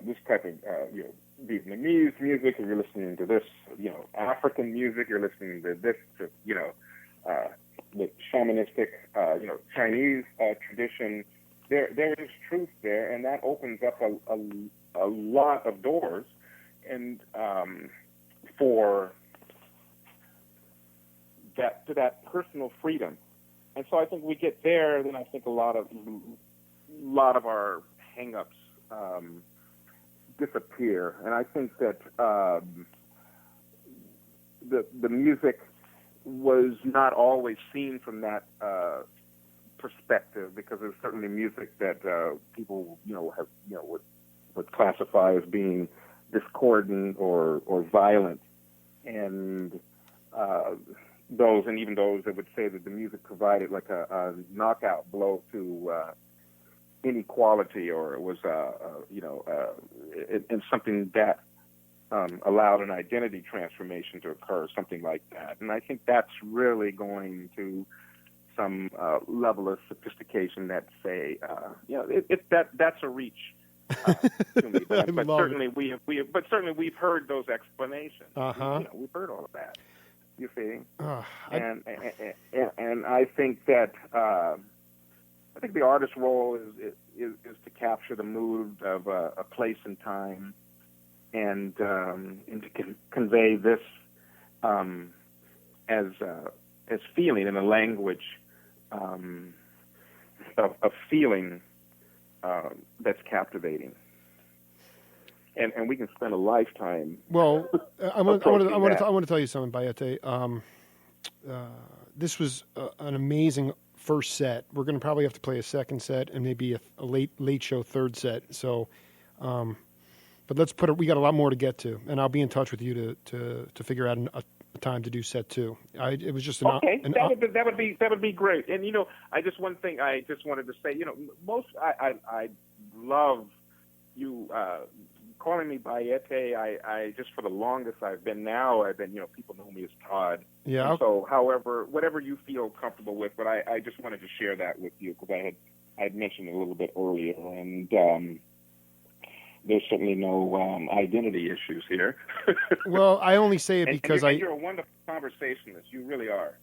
this type of Vietnamese music, or you're listening to this African music, you're listening to this the shamanistic Chinese tradition. There is truth there, and that opens up a lot of doors and for that personal freedom. And so I think we get there, then I think a lot of our hang-ups disappear. And I think that the music was not always seen from that perspective, because there's certainly music that people would classify as being discordant or violent, and even those that would say that the music provided like a knockout blow to inequality, or it was and something that allowed an identity transformation to occur, something like that. And I think that's really going to some level of sophistication that say, that's a reach to me. But certainly we've heard those explanations. We've heard all of that. You see, and I think that the artist's role is to capture the mood of a place and time, and to convey this as feeling in a language of feeling that's captivating. And we can spend a lifetime. Well, I want to tell you something, Bayete. This was an amazing first set. We're going to probably have to play a second set and maybe a late show third set. So, but let's we got a lot more to get to, and I'll be in touch with you to figure out a time to do set two. It was just that would be great. And I just one thing I just wanted to say. I love you. Calling me Bayete, I just for the longest I've been people know me as Todd. Yeah. And so, whatever you feel comfortable with, but I just wanted to share that with you because I had mentioned it a little bit earlier, and there's certainly no identity issues here. Well, I only say it because you're a wonderful conversationalist. You really are.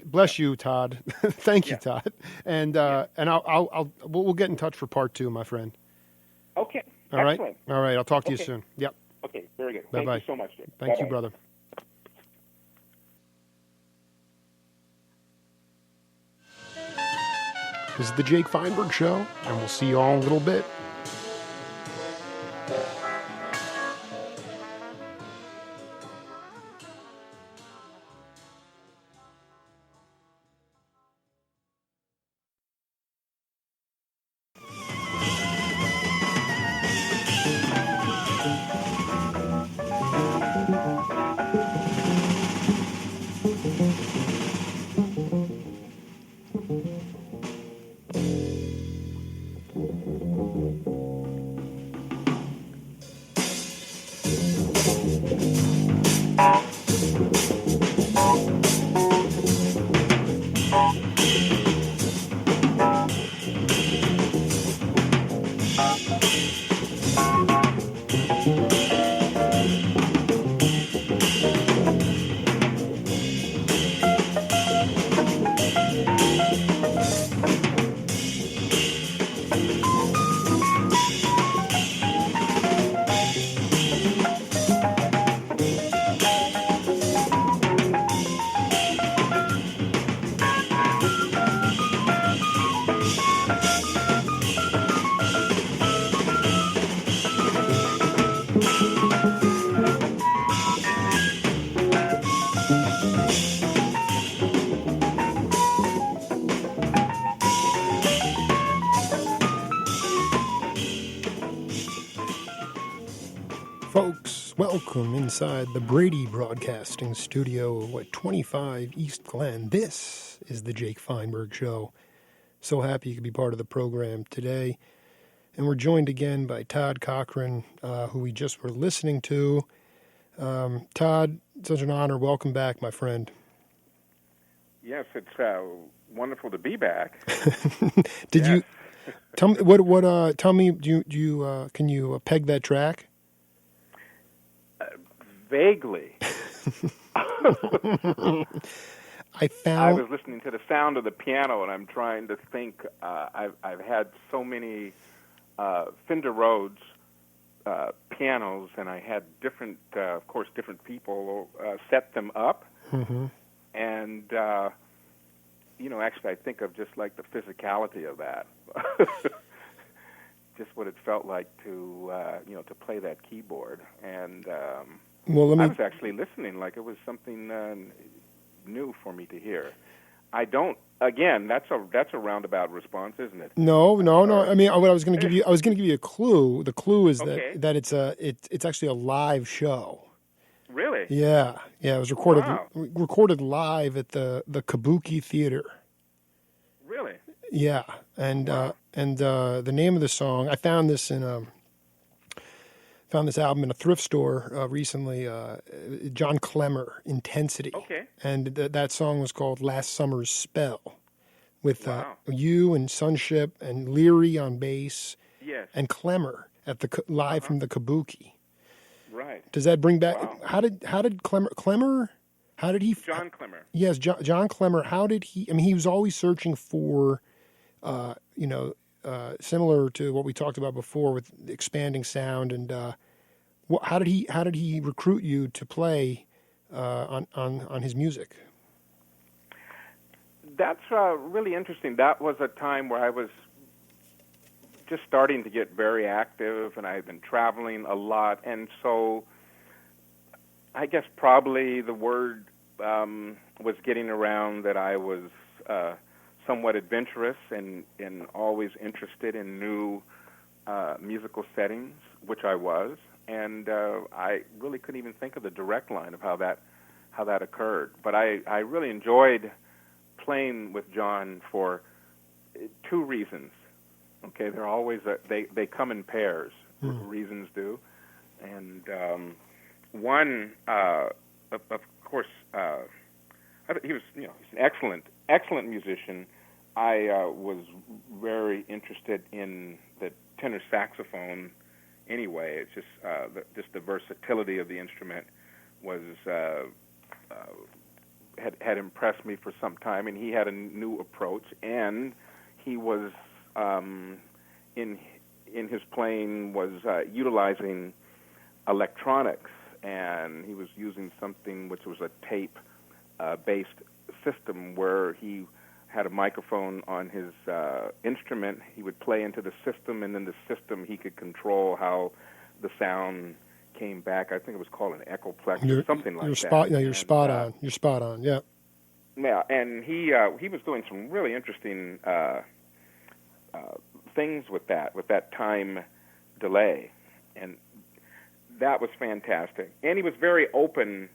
Bless you, Todd. Thank you, Todd. And we'll get in touch for part two, my friend. Okay. All right. All right. I'll talk to you soon. Yep. Okay. Very good. Bye-bye. Thank you so much, Jake. Thank you, brother. This is the Jake Feinberg Show, and we'll see you all in a little bit. Folks, welcome inside the Brady Broadcasting Studio at 25 East Glen. This is the Jake Feinberg Show. So happy you could be part of the program today. And we're joined again by Todd Cochran, who we just were listening to. Todd, such an honor. Welcome back, my friend. Yes, it's wonderful to be back. Did you tell me tell me? Do you can you peg that track? Vaguely. I was listening to the sound of the piano, and I'm trying to think. I've had so many Fender Rhodes pianos, and I had different, of course, different people set them up. Mm-hmm. And, actually I think of just like the physicality of that. Just what it felt like to play that keyboard. And I was actually listening like it was something new for me to hear. I don't. Again, that's a roundabout response, isn't it? No. I mean, what I was going to give you a clue. The clue is that it's actually a live show. Really? Yeah. It was recorded live at the Kabuki Theater. Really? Yeah, and the name of the song, I found this album in a thrift store recently. John Clemmer, Intensity. Okay. And that song was called "Last Summer's Spell," with you and Sunship and Leary on bass. Yes. And Clemmer at the live from the Kabuki. Right. Does that bring back? Wow. How did Clemmer? How did he? John Clemmer. Yes, John Clemmer. How did he? I mean, he was always searching for, similar to what we talked about before with expanding sound. And how did he recruit you to play on his music? That's really interesting. That was a time where I was just starting to get very active, and I had been traveling a lot, and so I guess probably the word was getting around that I was somewhat adventurous and always interested in new musical settings, which I was, and I really couldn't even think of the direct line of how that occurred. But I really enjoyed playing with John for two reasons. Okay, they're always they come in pairs. Reasons do, and one, of course, he was he's an excellent musician. I was very interested in the tenor saxophone. Anyway, it's just the versatility of the instrument was had impressed me for some time, and he had a new approach, and he was in his playing was utilizing electronics, and he was using something which was a tape based system where he had a microphone on his instrument. He would play into the system, and then the system, he could control how the sound came back. I think it was called an echoplex or something like that. You're spot on. You're spot on. Yeah. Yeah, and he was doing some really interesting things with that time delay, and that was fantastic. And he was very open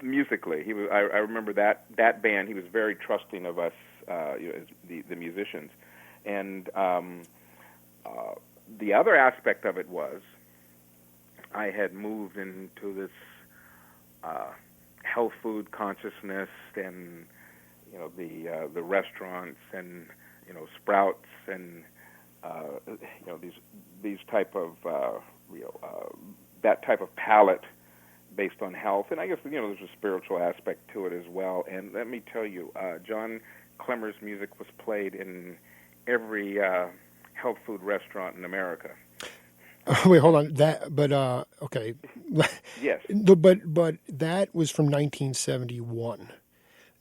musically. I remember that band. He was very trusting of us, the musicians. And the other aspect of it was, I had moved into this health food consciousness, and the restaurants, and Sprouts, and these type of that type of palette based on health. And I guess there's a spiritual aspect to it as well. And let me tell you, John Clemmer's music was played in every health food restaurant in America. Wait, hold on. Okay. Yes. But that was from 1971.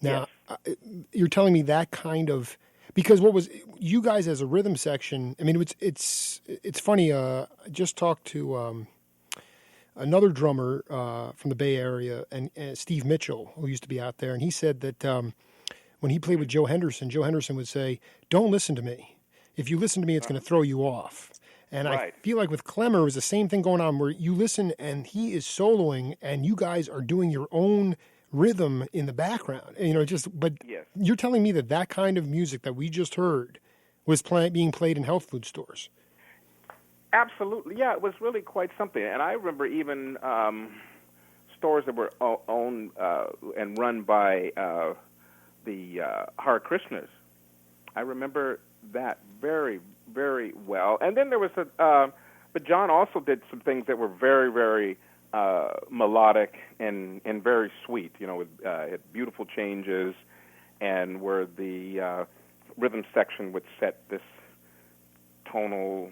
Now, yes. You're telling me that kind of, because what was you guys as a rhythm section? I mean, it's funny. I just talked to another drummer from the Bay Area, and Steve Mitchell, who used to be out there, and he said that when he played with Joe Henderson would say, "Don't listen to me. If you listen to me, it's going to throw you off." And right. I feel like with Clemmer, it was the same thing going on, where you listen and he is soloing, and you guys are doing your own rhythm in the background. But yes. You're telling me that kind of music that we just heard was being played in health food stores. Absolutely, yeah. It was really quite something. And I remember even stores that were owned and run by the Hare Krishnas. I remember that very, very well. And then there was but John also did some things that were very, very melodic and very sweet. With had beautiful changes, and where the rhythm section would set this tonal,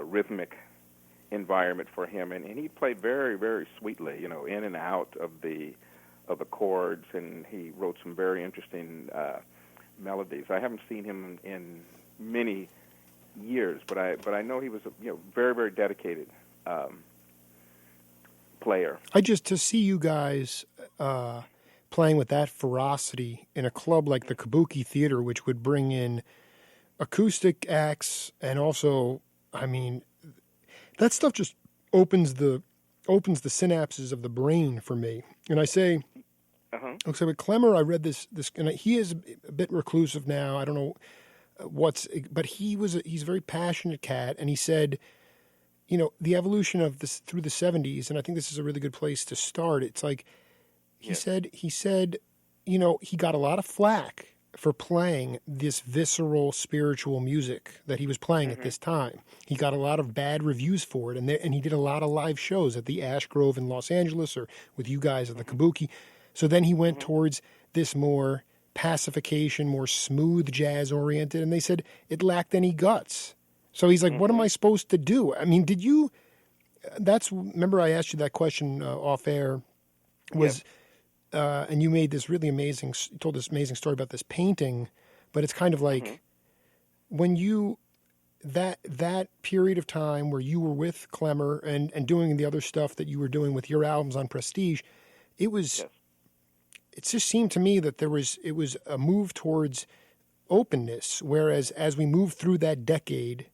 rhythmic environment for him, and he played very, very sweetly, in and out of the chords, and he wrote some very interesting melodies. I haven't seen him in many years, but I know he was a very, very dedicated player. To see you guys playing with that ferocity in a club like the Kabuki Theater, which would bring in acoustic acts, and also, I mean, that stuff just opens the synapses of the brain for me. And I say, so with Clemmer, I read this, and he is a bit reclusive now. I don't know but he's a very passionate cat, and he said, the evolution of this through the 70s, and I think this is a really good place to start. It's like he said, he got a lot of flack for playing this visceral spiritual music that he was playing at this time. He got a lot of bad reviews for it, and he did a lot of live shows at the Ash Grove in Los Angeles, or with you guys at the Kabuki. So then he went towards this more pacification, more smooth jazz oriented, and they said it lacked any guts. So he's like, what am I supposed to do? I mean, remember I asked you that question off air, and you made this really amazing, told this amazing story about this painting, but it's kind of like when that period of time where you were with Clemmer and doing the other stuff that you were doing with your albums on Prestige, it was, it just seemed to me that it was a move towards openness, whereas as we moved through that decade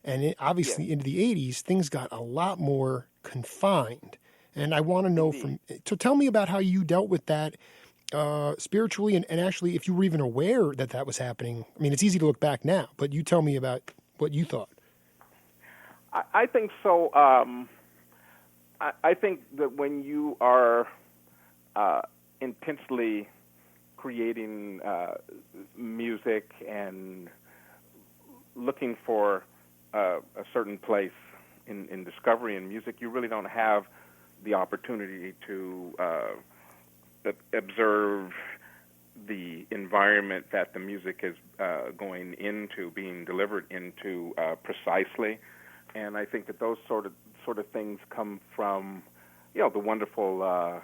and obviously into the 80s, things got a lot more confined. And I want to know so tell me about how you dealt with that spiritually, and actually if you were even aware that was happening. I mean, it's easy to look back now, but you tell me about what you thought. I think so. I think that when you are intensely creating music and looking for a certain place in discovery in music, you really don't have the opportunity to observe the environment that the music is going into, being delivered into precisely. And I think that those sort of things come from, the wonderful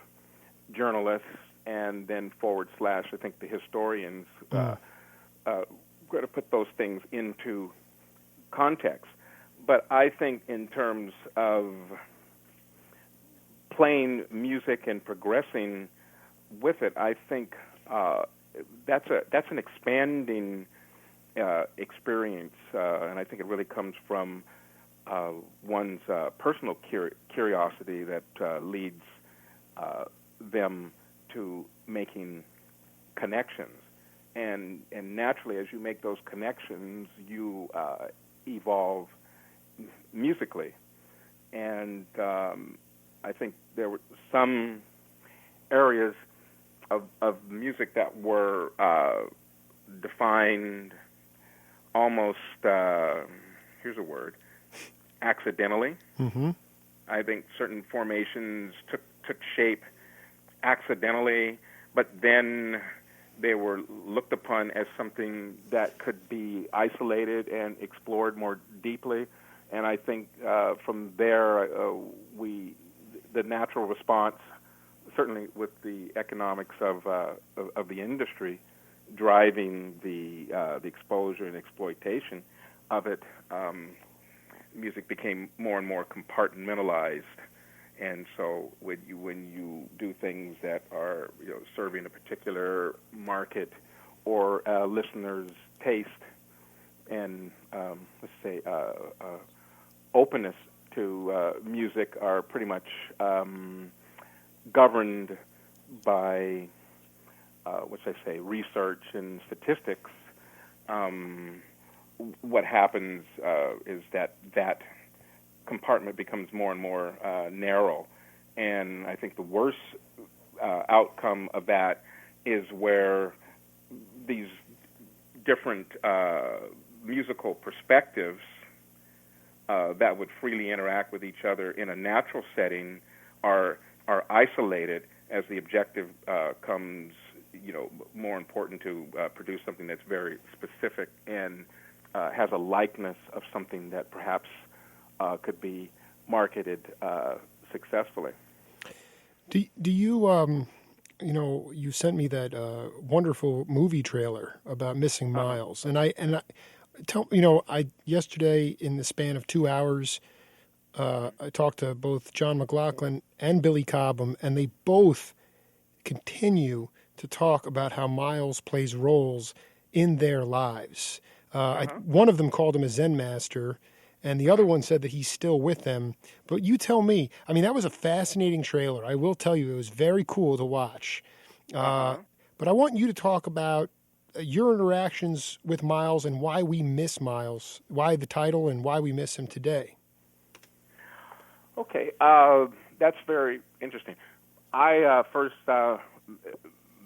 journalists and then / I think the historians got to put those things into context. But I think in terms of playing music and progressing with it, I think that's an expanding experience, and I think it really comes from one's personal curiosity that leads them to making connections. And naturally, as you make those connections, you evolve musically. And I think there were some areas of music that were defined almost, here's a word, accidentally. Mm-hmm. I think certain formations took shape accidentally, but then they were looked upon as something that could be isolated and explored more deeply. And I think from there, the natural response, certainly with the economics of the industry driving the exposure and exploitation of it, music became more and more compartmentalized. And so when you do things that are serving a particular market or a listener's taste and let's say openness to music are pretty much governed by research and statistics, what happens is that compartment becomes more and more narrow. And I think the worst outcome of that is where these different musical perspectives that would freely interact with each other in a natural setting are isolated as the objective comes more important to produce something that's very specific and has a likeness of something that perhaps could be marketed successfully. Do you you sent me that wonderful movie trailer about Missing Miles, and I yesterday in the span of 2 hours, I talked to both John McLaughlin and Billy Cobham, and they both continue to talk about how Miles plays roles in their lives. One of them called him a Zen master, and the other one said that he's still with them. But you tell me, I mean, that was a fascinating trailer. I will tell you, it was very cool to watch. But I want you to talk about your interactions with Miles and why we miss Miles, why the title and why we miss him today. Okay, that's very interesting. I first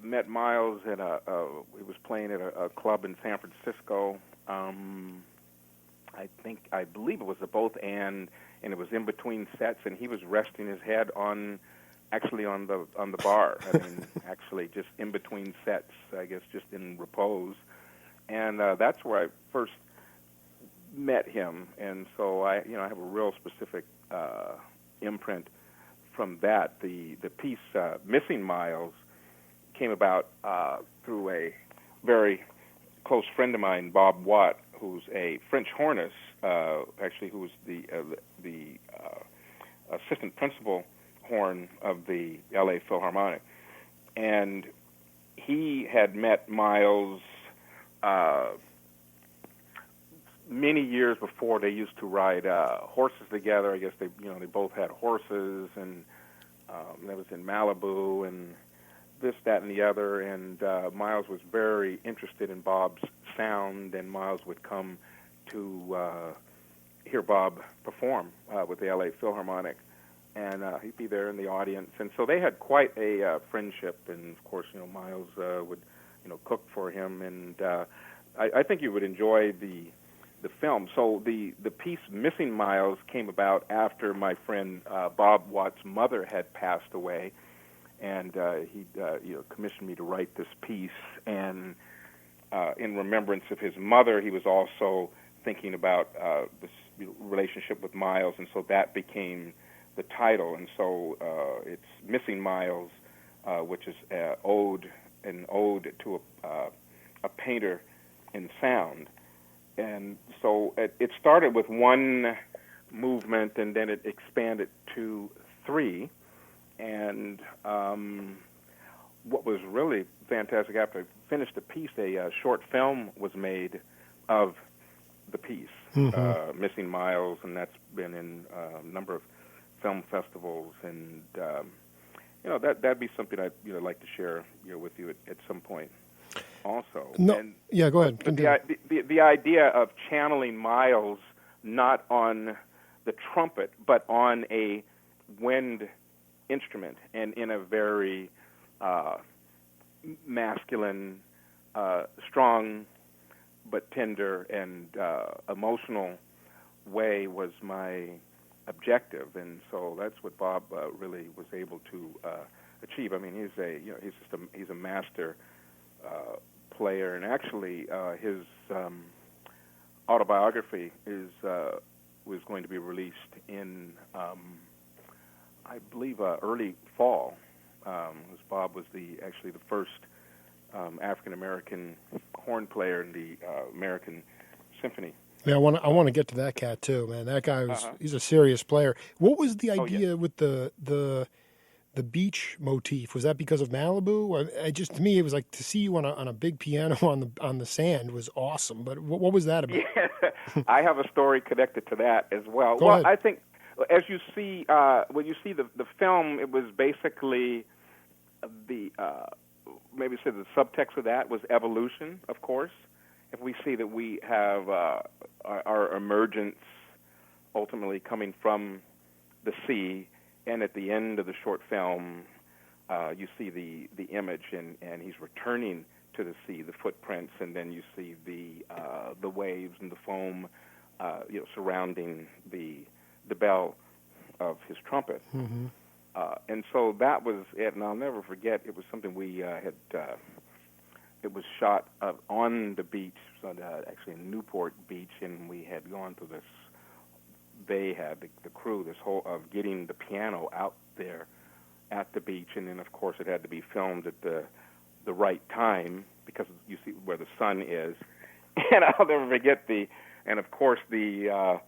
met Miles at he was playing at a club in San Francisco. I believe it was a both and it was in between sets, and he was resting his head on the bar. I mean, actually just in between sets, I guess, just in repose. And that's where I first met him, and so I have a real specific imprint from that. The piece Missing Miles came about through a very close friend of mine, Bob Watt, who's a French hornist, who was the assistant principal horn of the L.A. Philharmonic. And he had met Miles many years before. They used to ride horses together. I guess they both had horses, and that was in Malibu and this, that, and the other. And Miles was very interested in Bob's sound, and Miles would come to hear Bob perform with the L.A. Philharmonic, and he'd be there in the audience. And so they had quite a friendship, and of course, Miles would cook for him, and I think you would enjoy the film. So the piece Missing Miles came about after my friend Bob Watt's mother had passed away, and he commissioned me to write this piece. And in remembrance of his mother, he was also thinking about this relationship with Miles, and so that became the title. And so it's Missing Miles, which is an ode to a painter in sound. And so it started with one movement, and then it expanded to three. And what was really fantastic, after I finished the piece, a short film was made of the piece, Missing Miles, and that's been in a number of film festivals. And that'd be something I'd like to share with you at some point. Also, no, and, yeah, go ahead. But the idea of channeling Miles not on the trumpet, but on a wind instrument, and in a very masculine, strong, but tender and emotional way was my objective, and so that's what Bob really was able to achieve. I mean, he's a master player, and actually his autobiography was going to be released in I believe early fall. Bob was actually the first African American horn player in the American Symphony. Yeah, I want to get to that cat too, man. That guy he's a serious player. What was the idea with the beach motif? Was that because of Malibu? To me, it was like to see you on a big piano on the sand was awesome. But what was that about? Yeah, I have a story connected to that as well. Go ahead. I think as you see when you see the film, it was basically the maybe say the subtext of that was evolution, of course. If we see that we have our emergence ultimately coming from the sea, and at the end of the short film, you see the image, and he's returning to the sea, the footprints, and then you see the waves and the foam, surrounding the bell of his trumpet. Mm-hmm. And so that was it, and I'll never forget. It was something we had. It was shot on the beach, actually in Newport Beach, and we had gone to this. They had the crew, this whole of getting the piano out there at the beach, and then of course it had to be filmed at the right time because you see where the sun is. And I'll never forget and of course the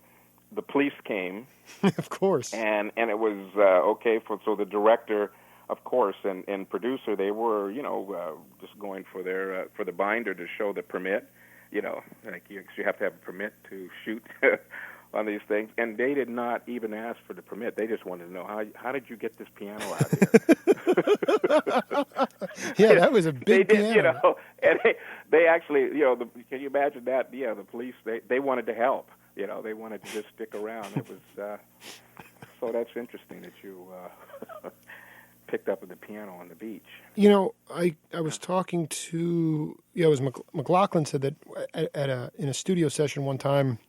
police came. Of course. And it was so the director, of course, and producer, they were just going for the binder to show the permit, like you have to have a permit to shoot on these things, and they did not even ask for the permit. They just wanted to know how did you get this piano out here? Yeah, that was a big piano. And they actually, can you imagine that? Yeah, the police they wanted to help. They wanted to just stick around. It was so that's interesting that you picked up the piano on the beach. I was talking to it was McLaughlin said that in a studio session one time,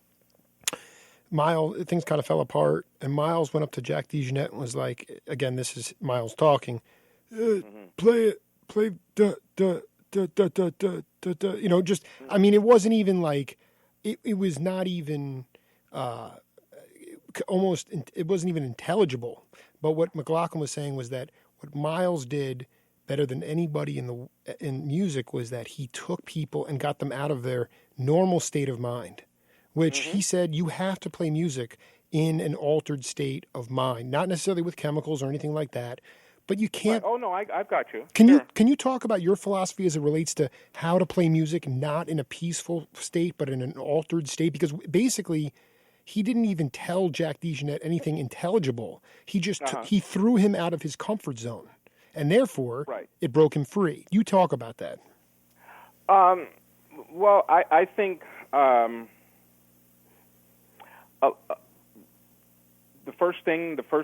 things kind of fell apart, and Miles went up to Jack DeJohnette and was like, again, this is Miles talking, play da da da da da da da da. I mean, it wasn't even like. It was not even almost. It wasn't even intelligible. But what McLaughlin was saying was that what Miles did better than anybody in music was that he took people and got them out of their normal state of mind, which he said you have to play music in an altered state of mind, not necessarily with chemicals or anything like that. But you can't. Right. Oh no, I've got you. Can you talk about your philosophy as it relates to how to play music, not in a peaceful state, but in an altered state? Because basically, he didn't even tell Jack DeJohnette anything intelligible. He just he threw him out of his comfort zone, and therefore it broke him free. You talk about that. Well, I think the first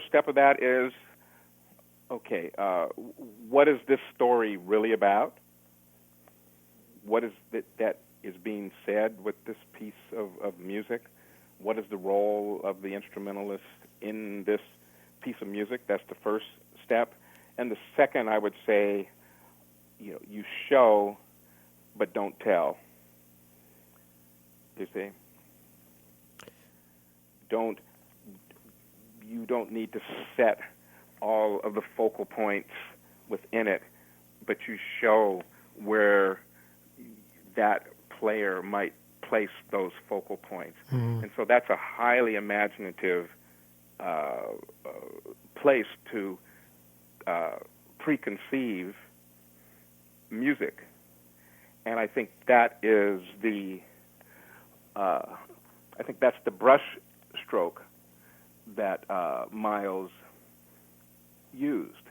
step of that is. Okay, what is this story really about? What is that is being said with this piece of music? What is the role of the instrumentalist in this piece of music? That's the first step. And the second, I would say, you show, but don't tell. You see? You don't need to set all of the focal points within it, but you show where that player might place those focal points. And so that's a highly imaginative place to preconceive music. And I think that is that's the brush stroke that Miles used.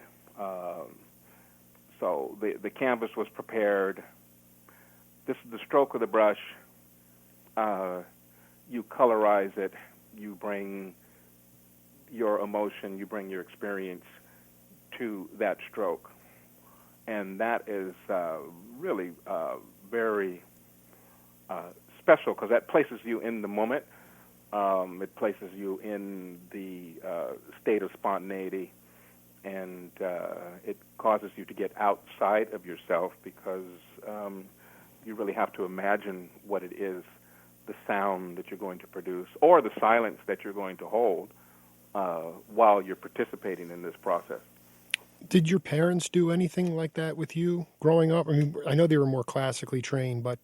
So the canvas was prepared. This is the stroke of the brush. You colorize it. You bring your emotion. You bring your experience to that stroke. And that is really very special, because that places you in the moment. It places you in the state of spontaneity, and it causes you to get outside of yourself, because you really have to imagine what it is, the sound that you're going to produce, or the silence that you're going to hold while you're participating in this process. Did your parents do anything like that with you growing up? I mean, I know they were more classically trained, but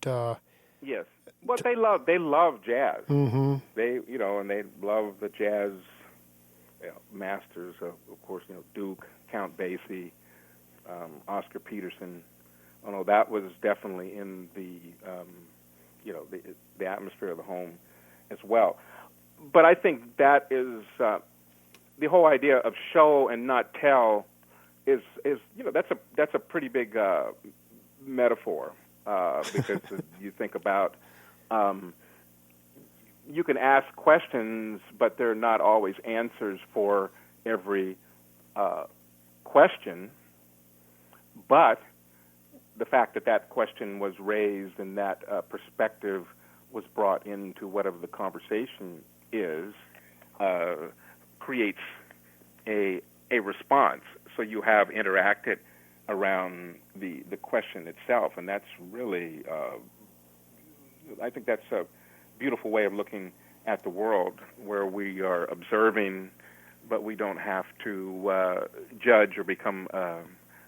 yes. Well, they love jazz. Mm-hmm. They and they love the jazz masters of course, Duke, Count Basie, Oscar Peterson. Oh no, that was definitely in the the atmosphere of the home as well. But I think that is the whole idea of show and not tell is that's a pretty big metaphor, because you think about you can ask questions, but they're not always answers for every question. But the fact that that question was raised and that perspective was brought into whatever the conversation is creates a response. So you have interacted around the question itself, and that's really, I think that's a beautiful way of looking at the world, where we are observing, but we don't have to judge or become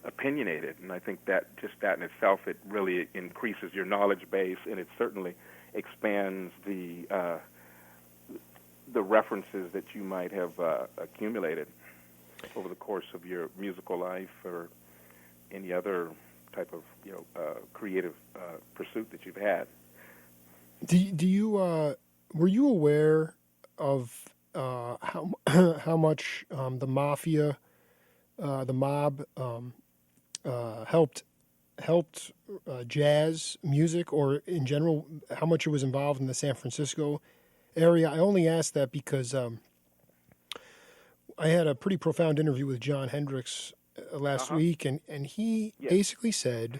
opinionated. And I think that just that in itself, it really increases your knowledge base, and it certainly expands the references that you might have accumulated over the course of your musical life or any other type of creative pursuit that you've had. Do you were you aware of how much the mafia, the mob, helped jazz music, or in general, how much it was involved in the San Francisco area? I only asked that because I had a pretty profound interview with John Hendricks last week, and he basically said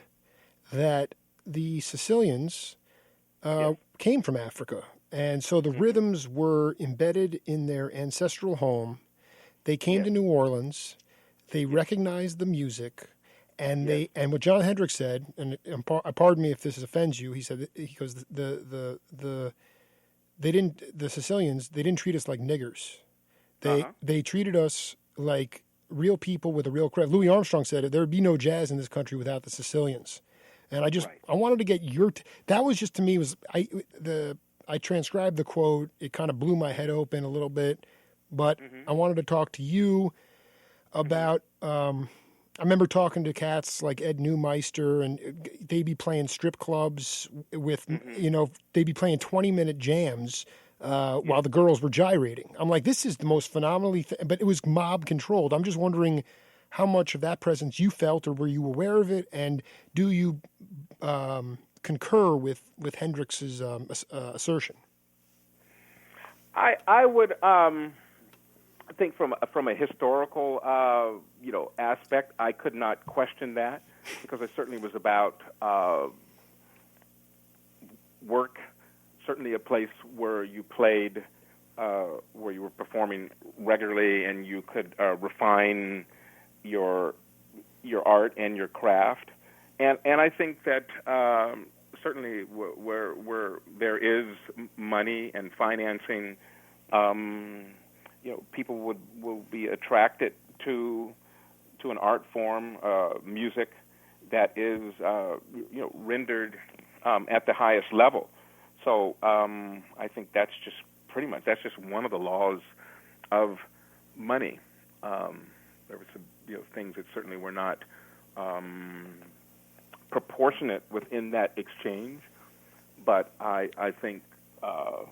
that the Sicilians came from Africa, and so the rhythms were embedded in their ancestral home. They came to New Orleans, they recognized the music, and and what John Hendricks said, and pardon me if this offends you, he goes the Sicilians, they didn't treat us like niggers. They treated us like real people with a real credit. Louis Armstrong said there would be no jazz in this country without the Sicilians. And I wanted to get your that was just, to me, I transcribed the quote. It kind of blew my head open a little bit, but I wanted to talk to you about I remember talking to cats like Ed Neumeister, and they'd be playing strip clubs with they'd be playing 20-minute jams while the girls were gyrating. I'm like, this is the most phenomenally but it was mob controlled. I'm just wondering how much of that presence you felt, or were you aware of it, and do you concur with Hendrix's assertion? I would I think from a historical aspect, I could not question that, because it certainly was about work. Certainly a place where you played, where you were performing regularly, and you could refine your art and your craft. And I think that certainly where there is money and financing, people will be attracted to to an art form, music that is rendered at the highest level. So I think that's just one of the laws of money. There were some things that certainly were not proportionate within that exchange, but I think I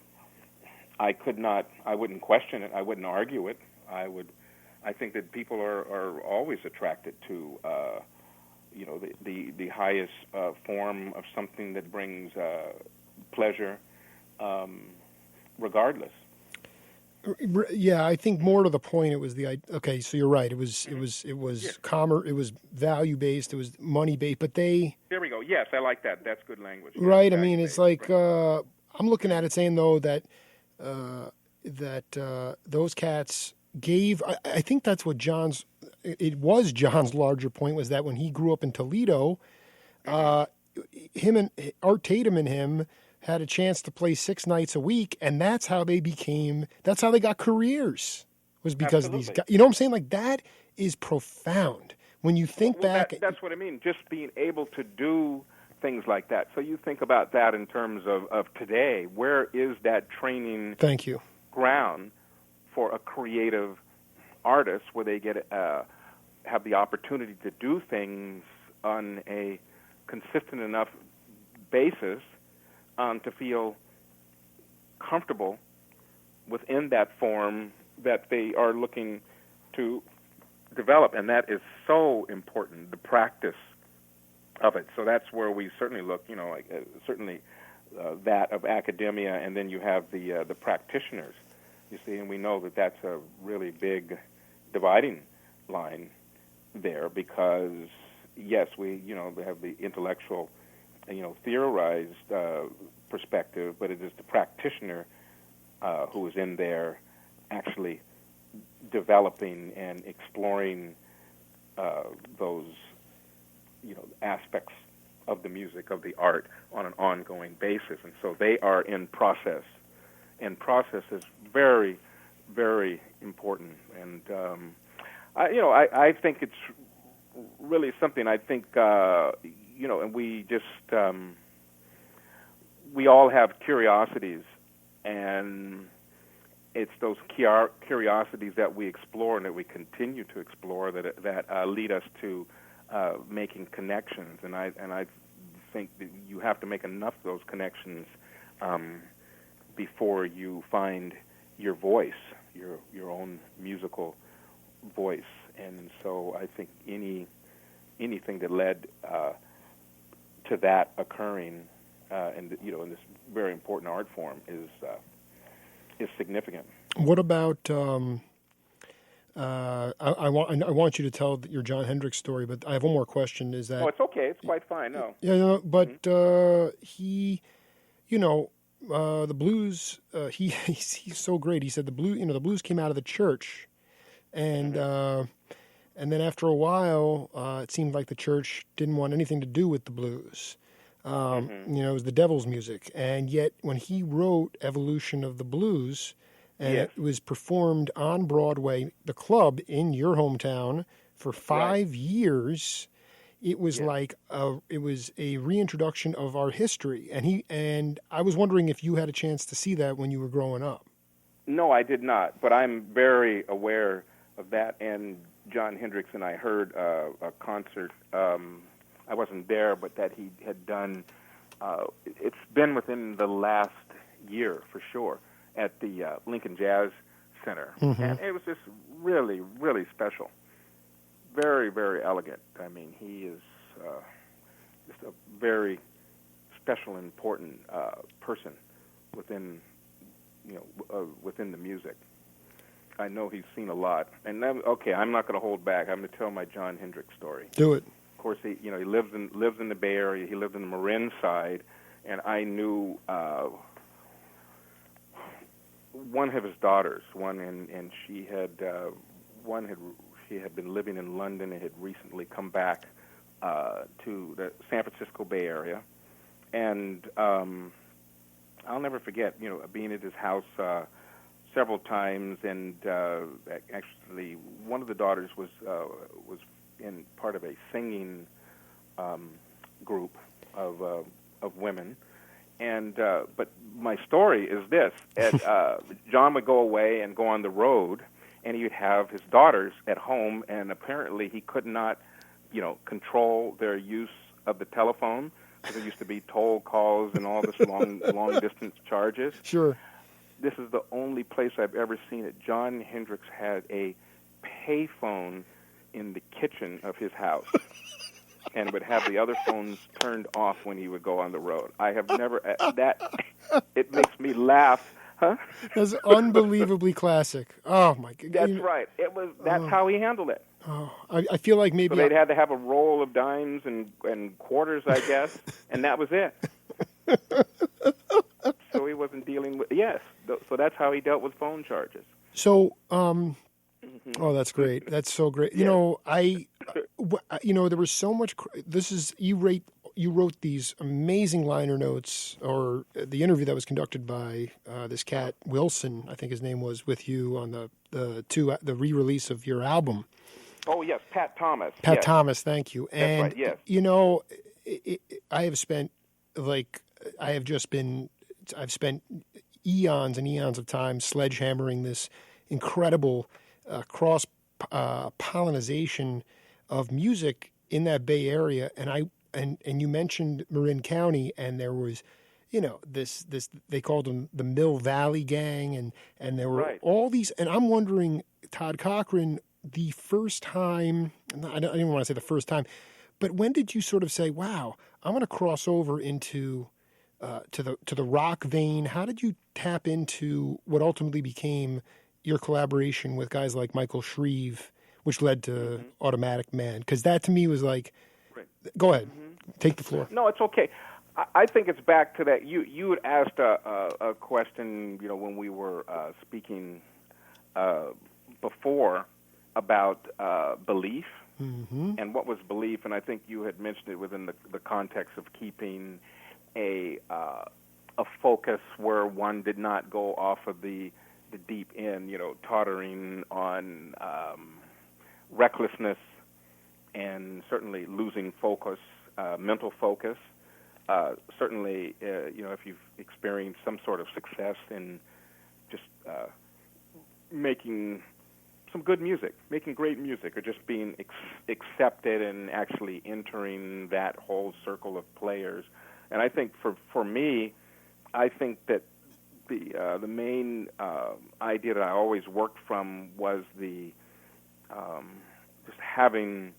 wouldn't question it. I wouldn't argue it. I think that people are always attracted to the highest form of something that brings pleasure, regardless. Yeah, I think more to the point, it was okay. So you're right. It was commerce. It was value based. It was money based. But there we go. Yes, I like that. That's good language. Right. I mean, it's like I'm looking at it saying though that those cats gave. I think that's what John's larger point was, that when he grew up in Toledo, him and Art Tatum and him had a chance to play 6 nights a week, and that's how they got careers, was because of these guys. You know what I'm saying? Like, that is profound. When you think back... That's what I mean, just being able to do things like that. So you think about that in terms of today. Where is that training Thank you. ground for a creative artist where they get have the opportunity to do things on a consistent enough basis to feel comfortable within that form that they are looking to develop, and that is so important, the practice of it. So that's where we certainly look, certainly that of academia, and then you have the practitioners, you see, and we know that that's a really big dividing line there, because yes, we have the intellectual, theorized perspective, but it is the practitioner who is in there actually developing and exploring those aspects of the music, of the art, on an ongoing basis. And so they are in process, and process is very, very important. And I think it's really something. I think and we just we all have curiosities, and it's those curiosities that we explore and that we continue to explore that lead us to making connections. And I think that you have to make enough of those connections before you find your voice, your own musical voice. And so I think anything that led to that occurring in this very important art form is significant. What about I want you to tell your John Hendricks story, but I have one more question. Is that? Oh, it's okay. It's quite fine. No. Yeah, but he, the blues. He's so great. He said the blues came out of the church, and then after a while, it seemed like the church didn't want anything to do with the blues. It was the devil's music, and yet when he wrote Evolution of the Blues, and it was performed on Broadway, the club in your hometown, for 5 years, it was like it was a reintroduction of our history. And I was wondering if you had a chance to see that when you were growing up. No, I did not, but I'm very aware of that. And John Hendricks and I heard a concert. I wasn't there, but that he had done. It's been within the last year for sure at the Lincoln Jazz Center, and it was just really, really special. Very, very elegant. I mean, he is just a very special and important person within within the music. I know he's seen a lot, and I'm not going to hold back. I'm going to tell my John Hendricks story. Do it. Of course, he lives in the Bay Area. He lived in the Marin side, and I knew one of his daughters. She had been living in London and had recently come back to the San Francisco Bay Area, and I'll never forget, being at his house several times, and actually one of the daughters was in part of a singing group of women. And but my story is this: John would go away and go on the road, and he would have his daughters at home, and apparently he could not, control their use of the telephone, because there used to be toll calls and all this long distance charges. Sure. This is the only place I've ever seen it. John Hendricks had a payphone in the kitchen of his house, and would have the other phones turned off when he would go on the road. I have never it makes me laugh. Huh? That's unbelievably classic. Oh my God. That's right. That's how he handled it. Oh, I feel like maybe so they'd had to have a roll of dimes and quarters, I guess, and that was it. So he wasn't dealing with So that's how he dealt with phone charges. So, oh, that's great. That's so great. Yes. There was so much. You wrote these amazing liner notes, or the interview that was conducted by this cat Wilson, I think his name was, with you on the re-release of your album. Oh yes, Pat Thomas. Pat Thomas, thank you. And that's right. Yes. I've spent eons and eons of time sledgehammering this incredible cross pollination of music in that Bay Area, and you mentioned Marin County, and there was, this they called them the Mill Valley Gang, and there were all these, and I'm wondering, Todd Cochran, the first time, I don't even want to say the first time, but when did you sort of say, wow, I'm going to cross over into to the rock vein? How did you tap into what ultimately became your collaboration with guys like Michael Shreve, which led to Automatic Man? Because that to me was like, go ahead, take the floor. No, it's okay. I think it's back to that. You had asked a question, when we were speaking before about belief and what was belief, and I think you had mentioned it within the context of keeping a focus where one did not go off of the deep end, tottering on recklessness and certainly losing focus, mental focus. Certainly, if you've experienced some sort of success in just making some good music, making great music, or just being accepted and actually entering that whole circle of players. And I think for me, I think that the main idea that I always worked from was the just having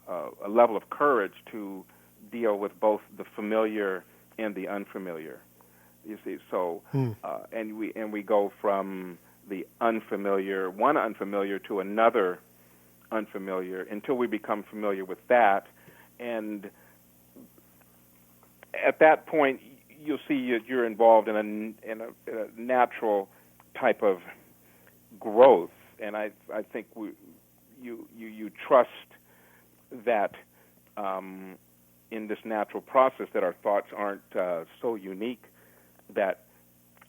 a level of courage to deal with both the familiar and the unfamiliar. You see, so and we go from the one unfamiliar to another unfamiliar until we become familiar with that, and at that point you'll see you're involved in a natural type of growth, and I think you trust that in this natural process that our thoughts aren't so unique that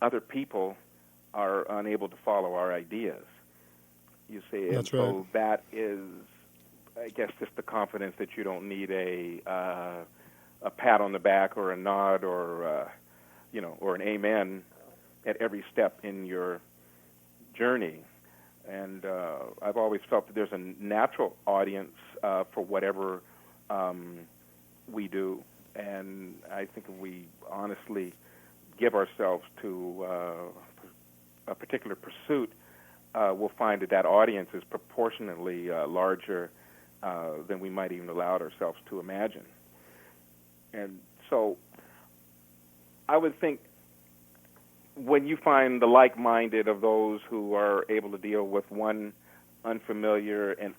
other people are unable to follow our ideas. You see, and that's right. So that is, I guess, just the confidence that you don't need a pat on the back or a nod or or an amen at every step in your journey. And I've always felt that there's a natural audience for whatever we do, and I think if we honestly give ourselves to a particular pursuit, we'll find that audience is proportionately larger than we might even allow ourselves to imagine. And so I would think when you find the like-minded of those who are able to deal with one unfamiliar and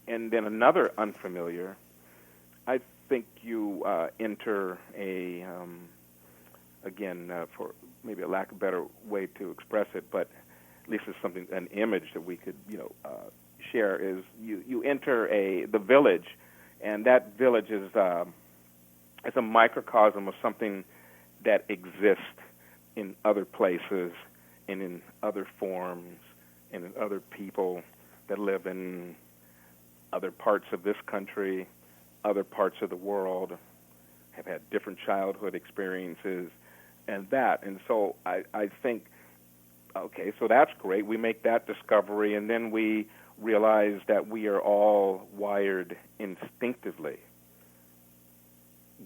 then another unfamiliar, I think you enter for maybe a lack of a better way to express it, but at least it's an image that we could, share, is you enter the village, and that village is a microcosm of something that exists in other places and in other forms and in other people that live in other parts of this country, other parts of the world, have had different childhood experiences, and so I think, okay, so that's great. We make that discovery, and then we realize that we are all wired instinctively.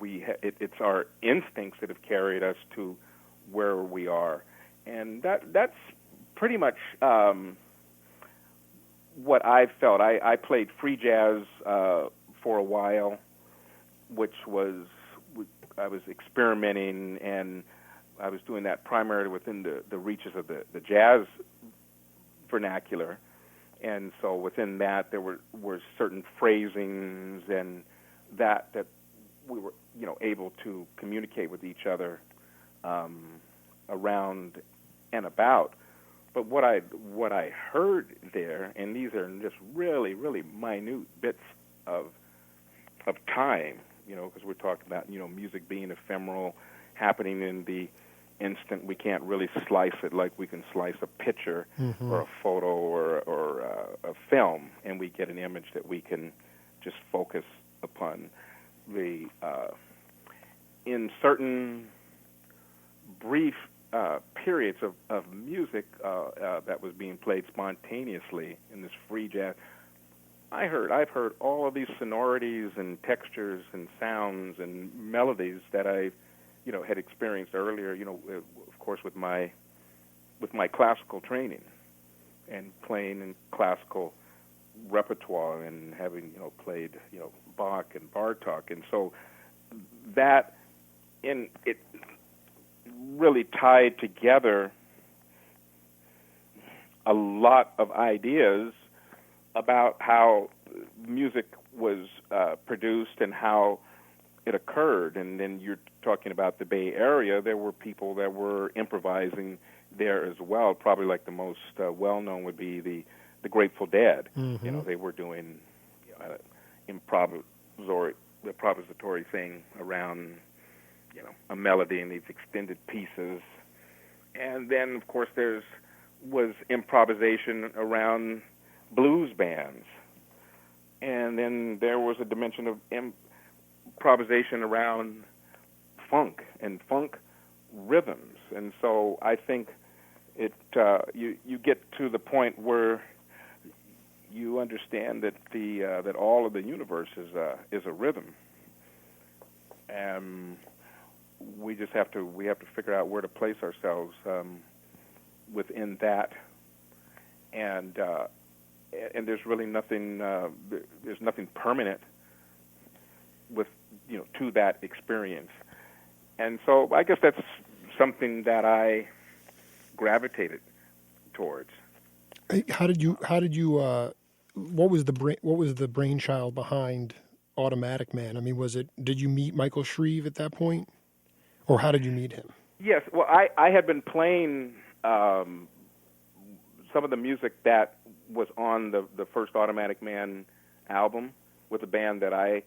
It's our instincts that have carried us to where we are, and that's pretty much what I felt. I played free jazz for a while, which was I was experimenting, and I was doing that primarily within the reaches of the jazz vernacular. And so within that, there were certain phrasings and that we were, able to communicate with each other around and about. But what I heard there, and these are just really, really minute bits of time, because we're talking about, music being ephemeral, happening in the instant. We can't really slice it like we can slice a picture or a photo or a film, and we get an image that we can just focus upon. In certain brief periods of music that was being played spontaneously in this free jazz, I've heard all of these sonorities and textures and sounds and melodies that I, had experienced earlier. Of course, with my classical training and playing in classical repertoire and having played Bach and Bartok, and so that it really tied together a lot of ideas about how music was produced and how it occurred. And then you're talking about the Bay Area. There were people that were improvising there as well. Probably like the most well-known would be the Grateful Dead. They were doing improvisatory thing around a melody in these extended pieces. And then, of course, was improvisation around blues bands. And then there was a dimension of improvisation around funk and funk rhythms. And so I think you get to the point where you understand that that all of the universe is a rhythm. And we just have to figure out where to place ourselves within that, and there's really nothing there's nothing permanent with to that experience. And so I guess that's something that I gravitated towards. How did you what was the brainchild behind Automatic Man? I mean, did you meet Michael Shreve at that point? Or how did you meet him? Yes, well, I had been playing some of the music that was on the first Automatic Man album with a band that I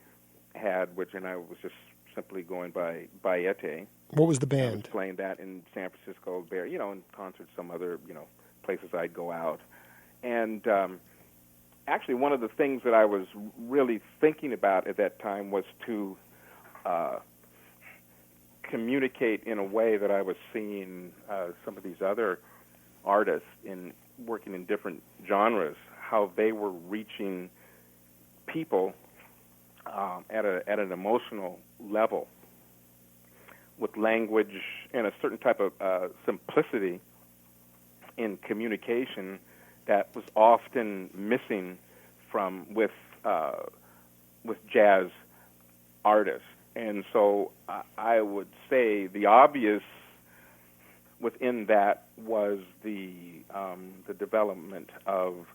had, and I was just simply going by Bayete. What was the band? I was playing that in San Francisco, in concerts, some other, places I'd go out. And actually, one of the things that I was really thinking about at that time was to communicate in a way that I was seeing some of these other artists working in different genres, how they were reaching people at an emotional level with language and a certain type of simplicity in communication that was often missing with jazz artists. And so I would say the obvious within that was the development of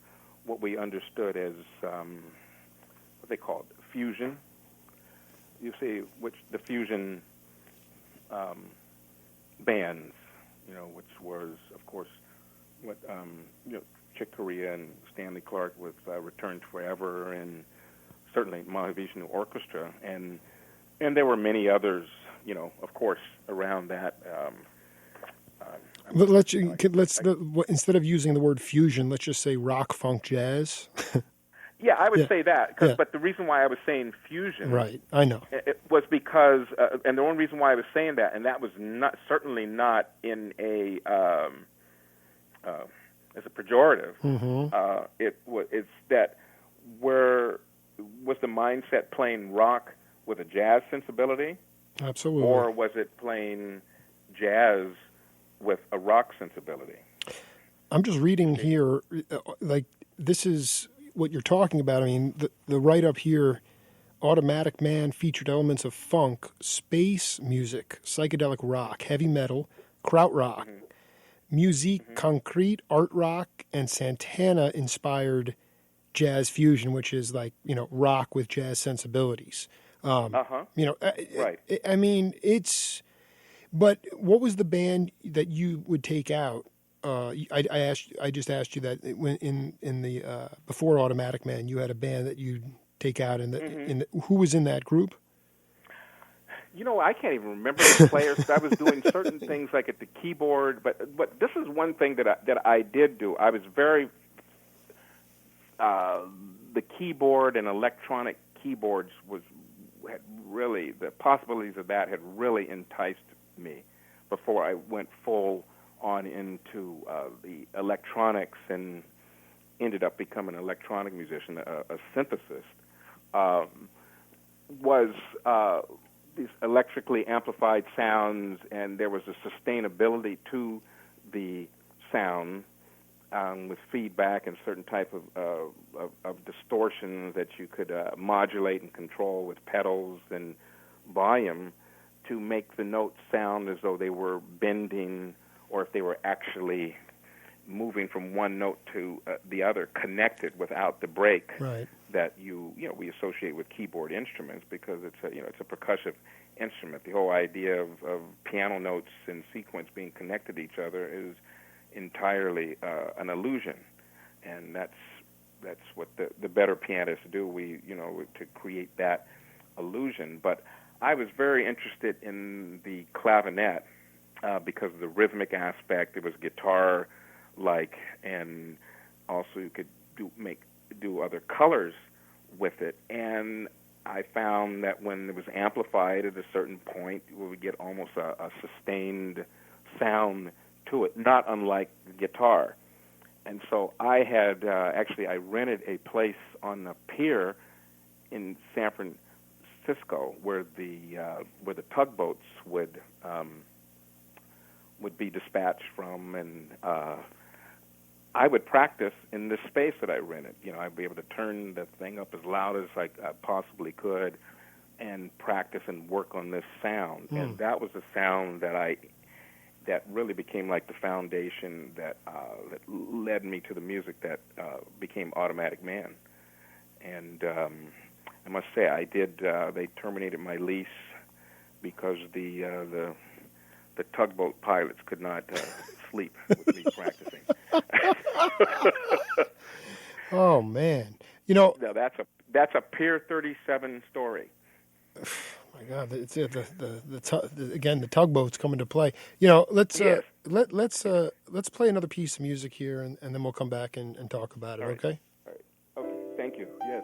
what we understood as what they called fusion. You see, the fusion bands, which was, of course, what Chick Corea and Stanley Clarke with Return to Forever, and certainly Mahavishnu Orchestra, and there were many others, of course, around that. Instead of using the word fusion, let's just say rock, funk, jazz. Yeah, I would Yeah. say that. Yeah. But the reason why I was saying fusion, Right, I know. it was because, and the only reason why I was saying that, and that was certainly not in a as a pejorative. Mm-hmm. It's that where was the mindset playing rock with a jazz sensibility, Absolutely. or was it playing jazz with a rock sensibility? I'm just reading here, like, this is what you're talking about. I mean, the write-up here, Automatic Man featured elements of funk, space music, psychedelic rock, heavy metal, krautrock, musique concrete, art rock, and Santana-inspired jazz fusion, which is like, rock with jazz sensibilities. Right. I mean, it's... But what was the band that you would take out? I just asked you that when in the before Automatic Man, you had a band that you'd take out, and who was in that group? I can't even remember the players. I was doing certain things like at the keyboard, but this is one thing that I did do. I was very the keyboard and electronic keyboards had really, the possibilities of that had really enticed me before I went full on into the electronics and ended up becoming an electronic musician, a synthesist. Was these electrically amplified sounds, and there was a sustainability to the sound with feedback and certain type of distortions that you could modulate and control with pedals and volume to make the notes sound as though they were bending, or if they were actually moving from one note to the other, connected without the break that we associate with keyboard instruments, because it's a percussive instrument. The whole idea of piano notes in sequence being connected to each other is entirely an illusion, and that's what the better pianists do. To create that illusion. But I was very interested in the clavinet because of the rhythmic aspect. It was guitar-like, and also you could do other colors with it. And I found that when it was amplified at a certain point, we would get almost a sustained sound to it, not unlike the guitar. And so I had I rented a place on the pier in San Francisco where the tugboats would be dispatched from, and I would practice in this space that I rented. I'd be able to turn the thing up as loud as I possibly could and practice and work on this sound. And that was the sound that really became like the foundation that led me to the music that became Automatic Man. And I must say, I did. They terminated my lease because the tugboat pilots could not sleep with me practicing. Oh man, Now that's a Pier 37 story. My God, it's again the tugboat's coming to play. Let's let's play another piece of music here, and then we'll come back and talk about it. All right. Okay. All right. Okay. Thank you. Yes.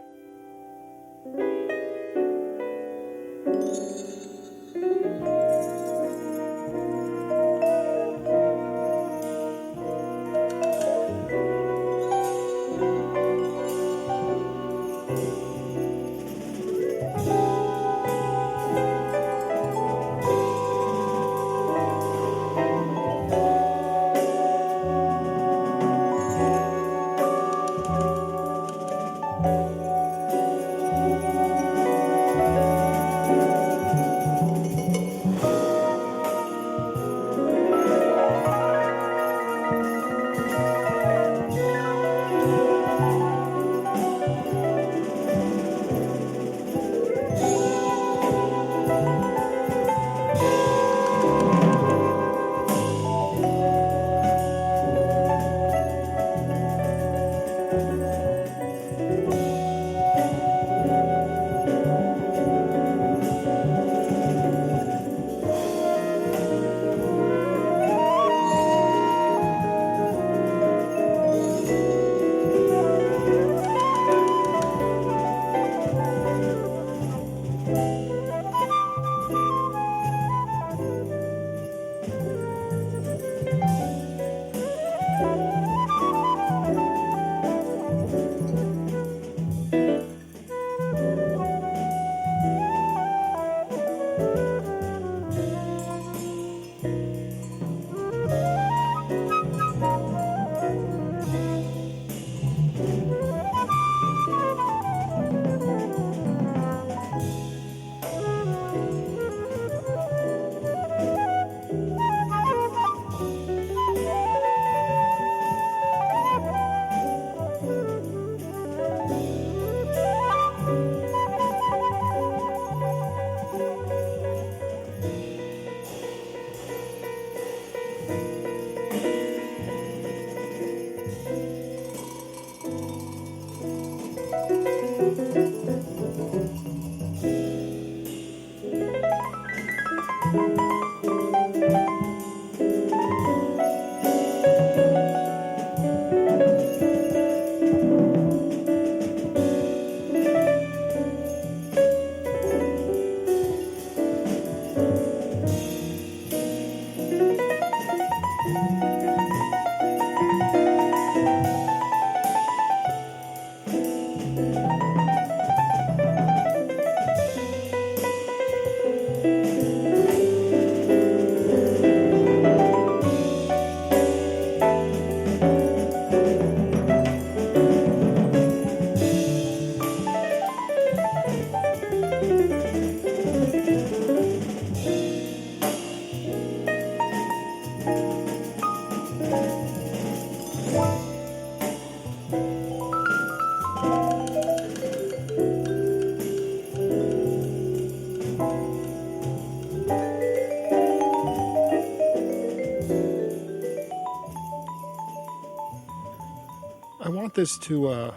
I want this to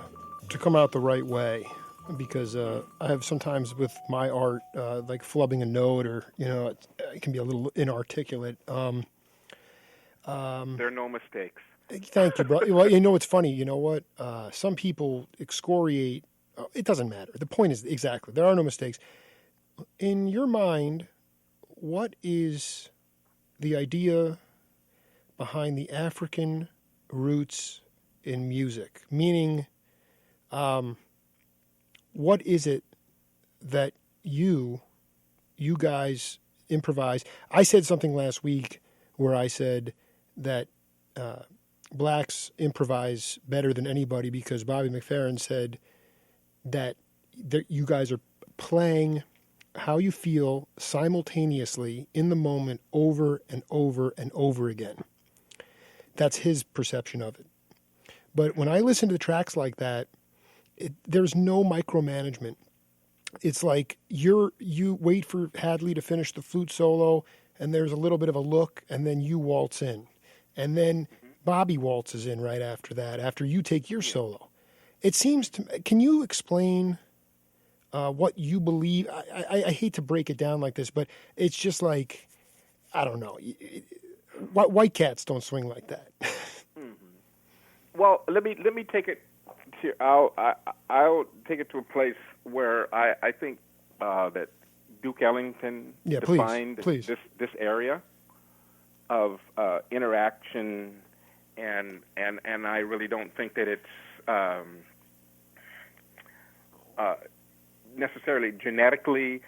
come out the right way because I have sometimes with my art, like flubbing a note or, it can be a little inarticulate. There are no mistakes. Thank you, bro. Well, it's funny. You know what? Some people excoriate. It doesn't matter. The point is exactly there are no mistakes. In your mind, what is the idea behind the African roots in music? Meaning, what is it that you guys improvise? I said something last week where I said that blacks improvise better than anybody because Bobby McFerrin said that you guys are playing how you feel simultaneously in the moment over and over and over again. That's his perception of it. But when I listen to tracks like that, there's no micromanagement. It's like you wait for Hadley to finish the flute solo, and there's a little bit of a look, and then you waltz in. And then Bobby waltzes in right after that, after you take your solo. It seems to. Can you explain what you believe? I hate to break it down like this, but it's just like, I don't know. White cats don't swing like that. Well, let me take it to. I'll take it to a place where I think that Duke Ellington defined this area of interaction, and I really don't think that it's necessarily genetically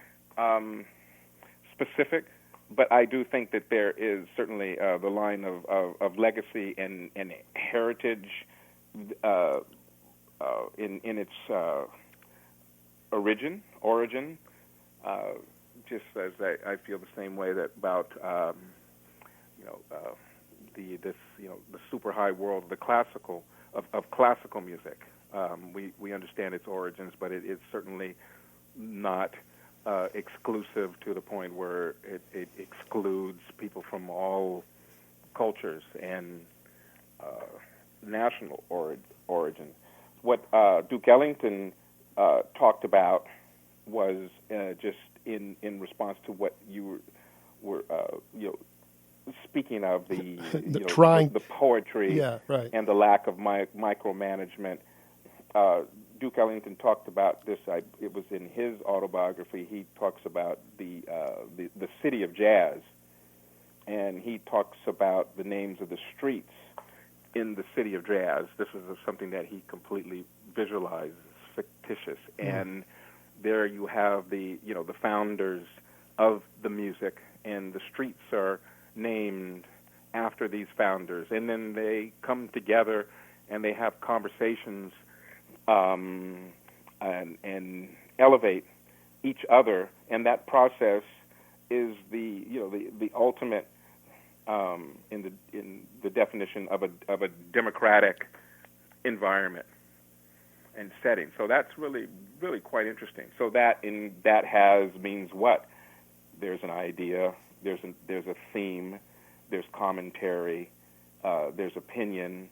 specific, but I do think that there is certainly the line of legacy and heritage in its origin. Just as I feel the same way that about the super high world, the classical of classical music. We understand its origins, but it's certainly not exclusive to the point where it excludes people from all cultures and national origin. What Duke Ellington talked about was just in response to what you were speaking of the the poetry and the lack of micromanagement. Duke Ellington talked about this. It was in his autobiography. He talks about the city of jazz, and he talks about the names of the streets in the city of jazz. This is something that he completely visualized, fictitious, and there you have the founders of the music, and the streets are named after these founders, and then they come together and they have conversations and elevate each other, and that process is the ultimate in the definition of a democratic environment and setting. So that's really quite interesting. So that means what? There's an idea, there's a theme, there's commentary, there's opinion,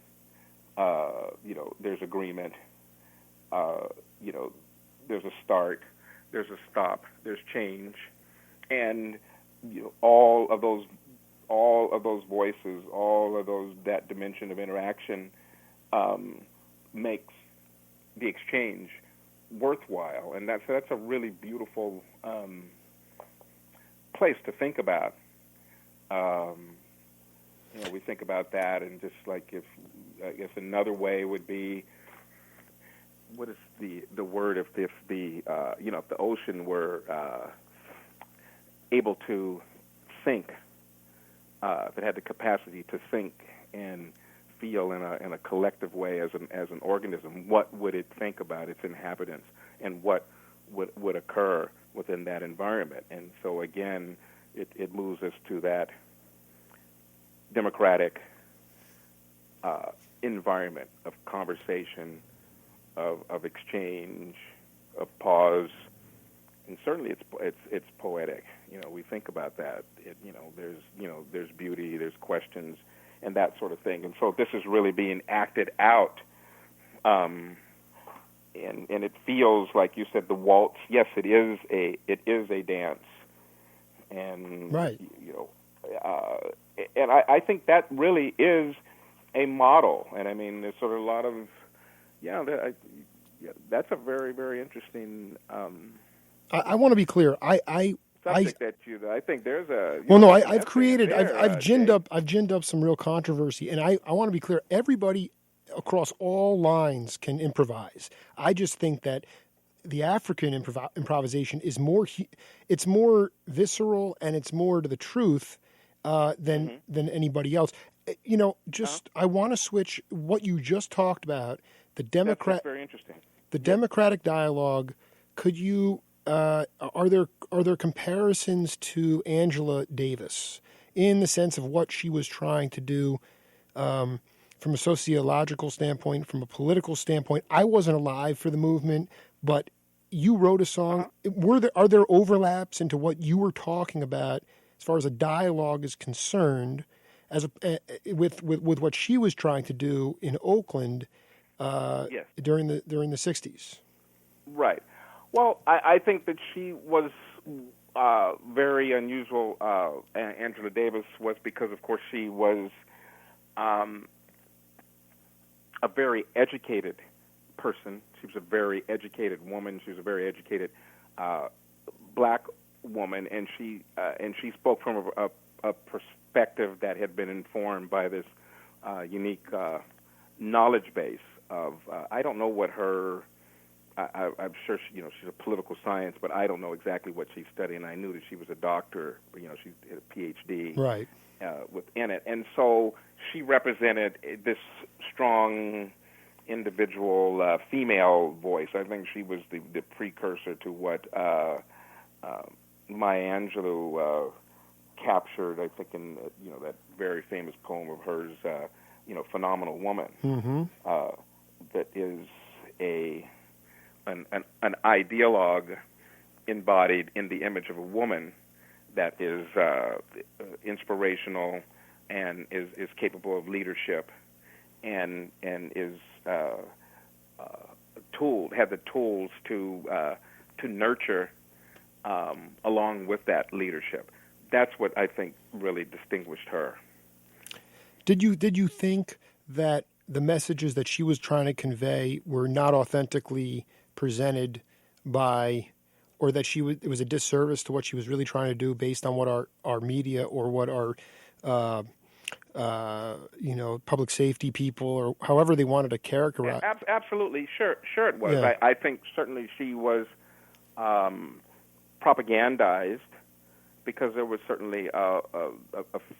there's agreement, there's a start, there's a stop, there's change, and all of those voices, that dimension of interaction makes the exchange worthwhile, and that's a really beautiful place to think about. We think about that, and just like I guess another way would be, what is the word if the ocean were able to think, if it had the capacity to think and feel in a collective way as an organism, what would it think about its inhabitants, and what would occur within that environment? And so again, it moves us to that democratic environment of conversation, of exchange, of pause, and certainly it's poetic. We think about that. There's beauty, there's questions, and that sort of thing. And so this is really being acted out, and it feels like you said the waltz. Yes, it is a dance, and right. And I think that really is a model. And I mean, there's sort of a lot of that's a very, very interesting. I want to be clear. Subject I think there's a. I've ginned up some real controversy, and I want to be clear. Everybody across all lines can improvise. I just think that the African improvisation is it's more visceral and it's more to the truth than anybody else. I want to switch what you just talked about. That's very interesting. The democratic dialogue. Could you? Are there comparisons to Angela Davis in the sense of what she was trying to do from a sociological standpoint, from a political standpoint? I wasn't alive for the movement, but you wrote a song. Are there overlaps into what you were talking about as far as a dialogue is concerned, with what she was trying to do in Oakland yes. during the 60s? Right. Well, I think that she was very unusual. Angela Davis was because, of course, she was a very educated person. She was a very educated woman. She was a very educated black woman, and she spoke from a perspective that had been informed by this unique knowledge base of. I don't know what her. I'm sure she's a political science, but I don't know exactly what she's studying. I knew that she was a doctor. She had a PhD right. Within it, and so she represented this strong individual female voice. I think she was the precursor to what Maya Angelou captured. I think in that very famous poem of hers, "Phenomenal Woman," mm-hmm. That is an ideologue embodied in the image of a woman that is inspirational and is capable of leadership and is had the tools to nurture along with that leadership. That's what I think really distinguished her. Did you think that the messages that she was trying to convey were not authentically presented by, or that it was a disservice to what she was really trying to do based on what our media or what our public safety people or however they wanted to characterize? Absolutely, sure it was. Yeah. I think certainly she was propagandized because there was certainly a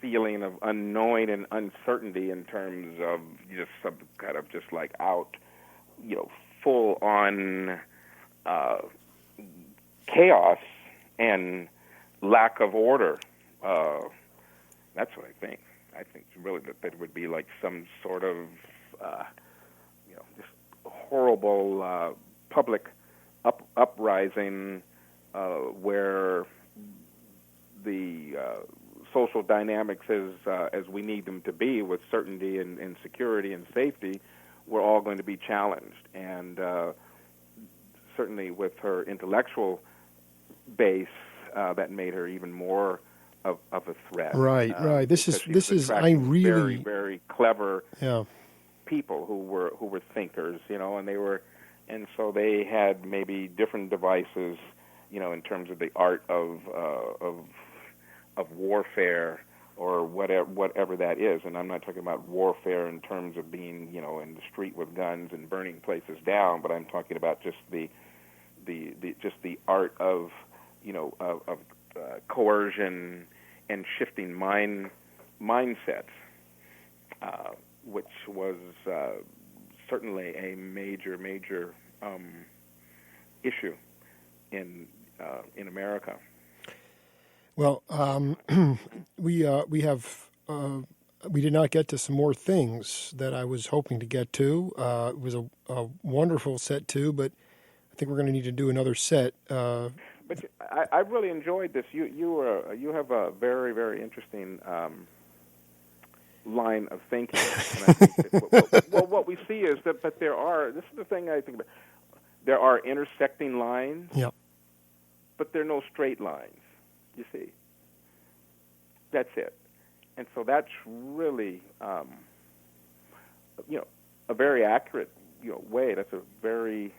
feeling of unknowing and uncertainty in terms of just some kind of just like out, full on chaos and lack of order. That's what I think. I think really that there would be like some sort of, just horrible public uprising where the social dynamics as we need them to be with certainty and security and safety, we're all going to be challenged. And certainly with her intellectual base, that made her even more of a threat. Right. This is very, very clever yeah. people who were thinkers, and so they had maybe different devices, in terms of the art of warfare or whatever that is. And I'm not talking about warfare in terms of being, in the street with guns and burning places down, but I'm talking about just the art of coercion and shifting mindsets, which was certainly a major issue in America. Well, we have we did not get to some more things that I was hoping to get to. It was a wonderful set too, but I think we're going to need to do another set. But I really enjoyed this. You have a very, very interesting line of thinking. And I think that, what we see is that, but this is the thing I think about, there are intersecting lines, Yep. but there are no straight lines, you see. That's it. And so that's really, a very accurate, way. That's a very,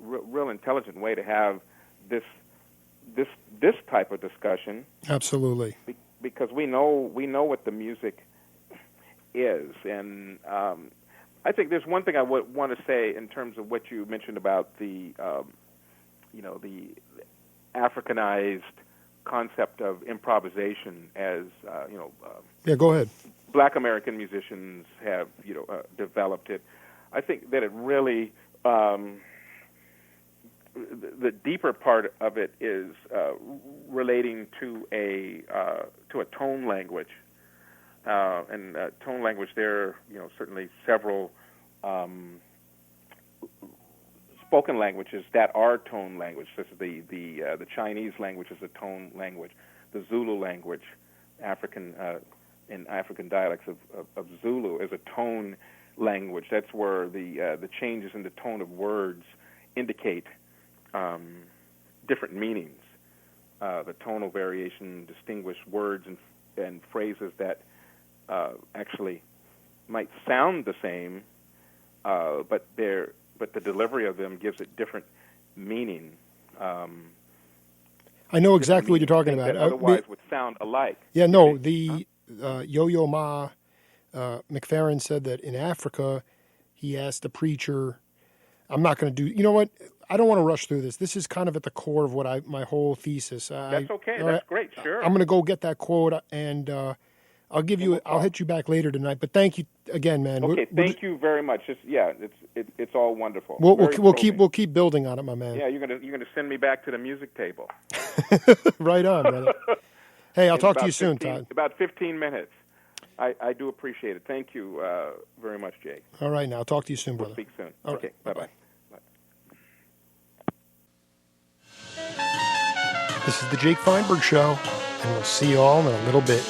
real intelligent way to have this type of discussion. Absolutely. Because we know what the music is, and I think there's one thing I would want to say in terms of what you mentioned about the Africanized concept of improvisation, as Yeah, go ahead. Black American musicians have developed it. I think that it really the deeper part of it is relating to a tone language, and tone language. There are certainly several spoken languages that are tone language. Such as the Chinese language is a tone language. The Zulu language, in African dialects of Zulu, is a tone language. That's where the changes in the tone of words indicate different meanings. The tonal variation distinguish words and phrases that actually might sound the same, but the delivery of them gives it different meaning. I know exactly what you're talking about. That otherwise would sound alike. Yeah, no, the Yo-Yo Ma McFerrin said that in Africa, he asked the preacher, I'm not going to do, you know what, I don't want to rush through this. This is kind of at the core of what my whole thesis. That's okay. That's great. Sure. I'm going to go get that quote, and I'll hit you back later tonight. But thank you again, man. Okay, thank you very much. It's all wonderful. We'll keep building on it, my man. Yeah, you're gonna send me back to the music table. Right on, brother. Hey, I'll talk to you soon, Todd. About 15 minutes. I do appreciate it. Thank you very much, Jake. All right, now I'll talk to you soon, brother. We'll speak soon. All okay, right. Bye-bye. This is the Jake Feinberg Show, and we'll see you all in a little bit.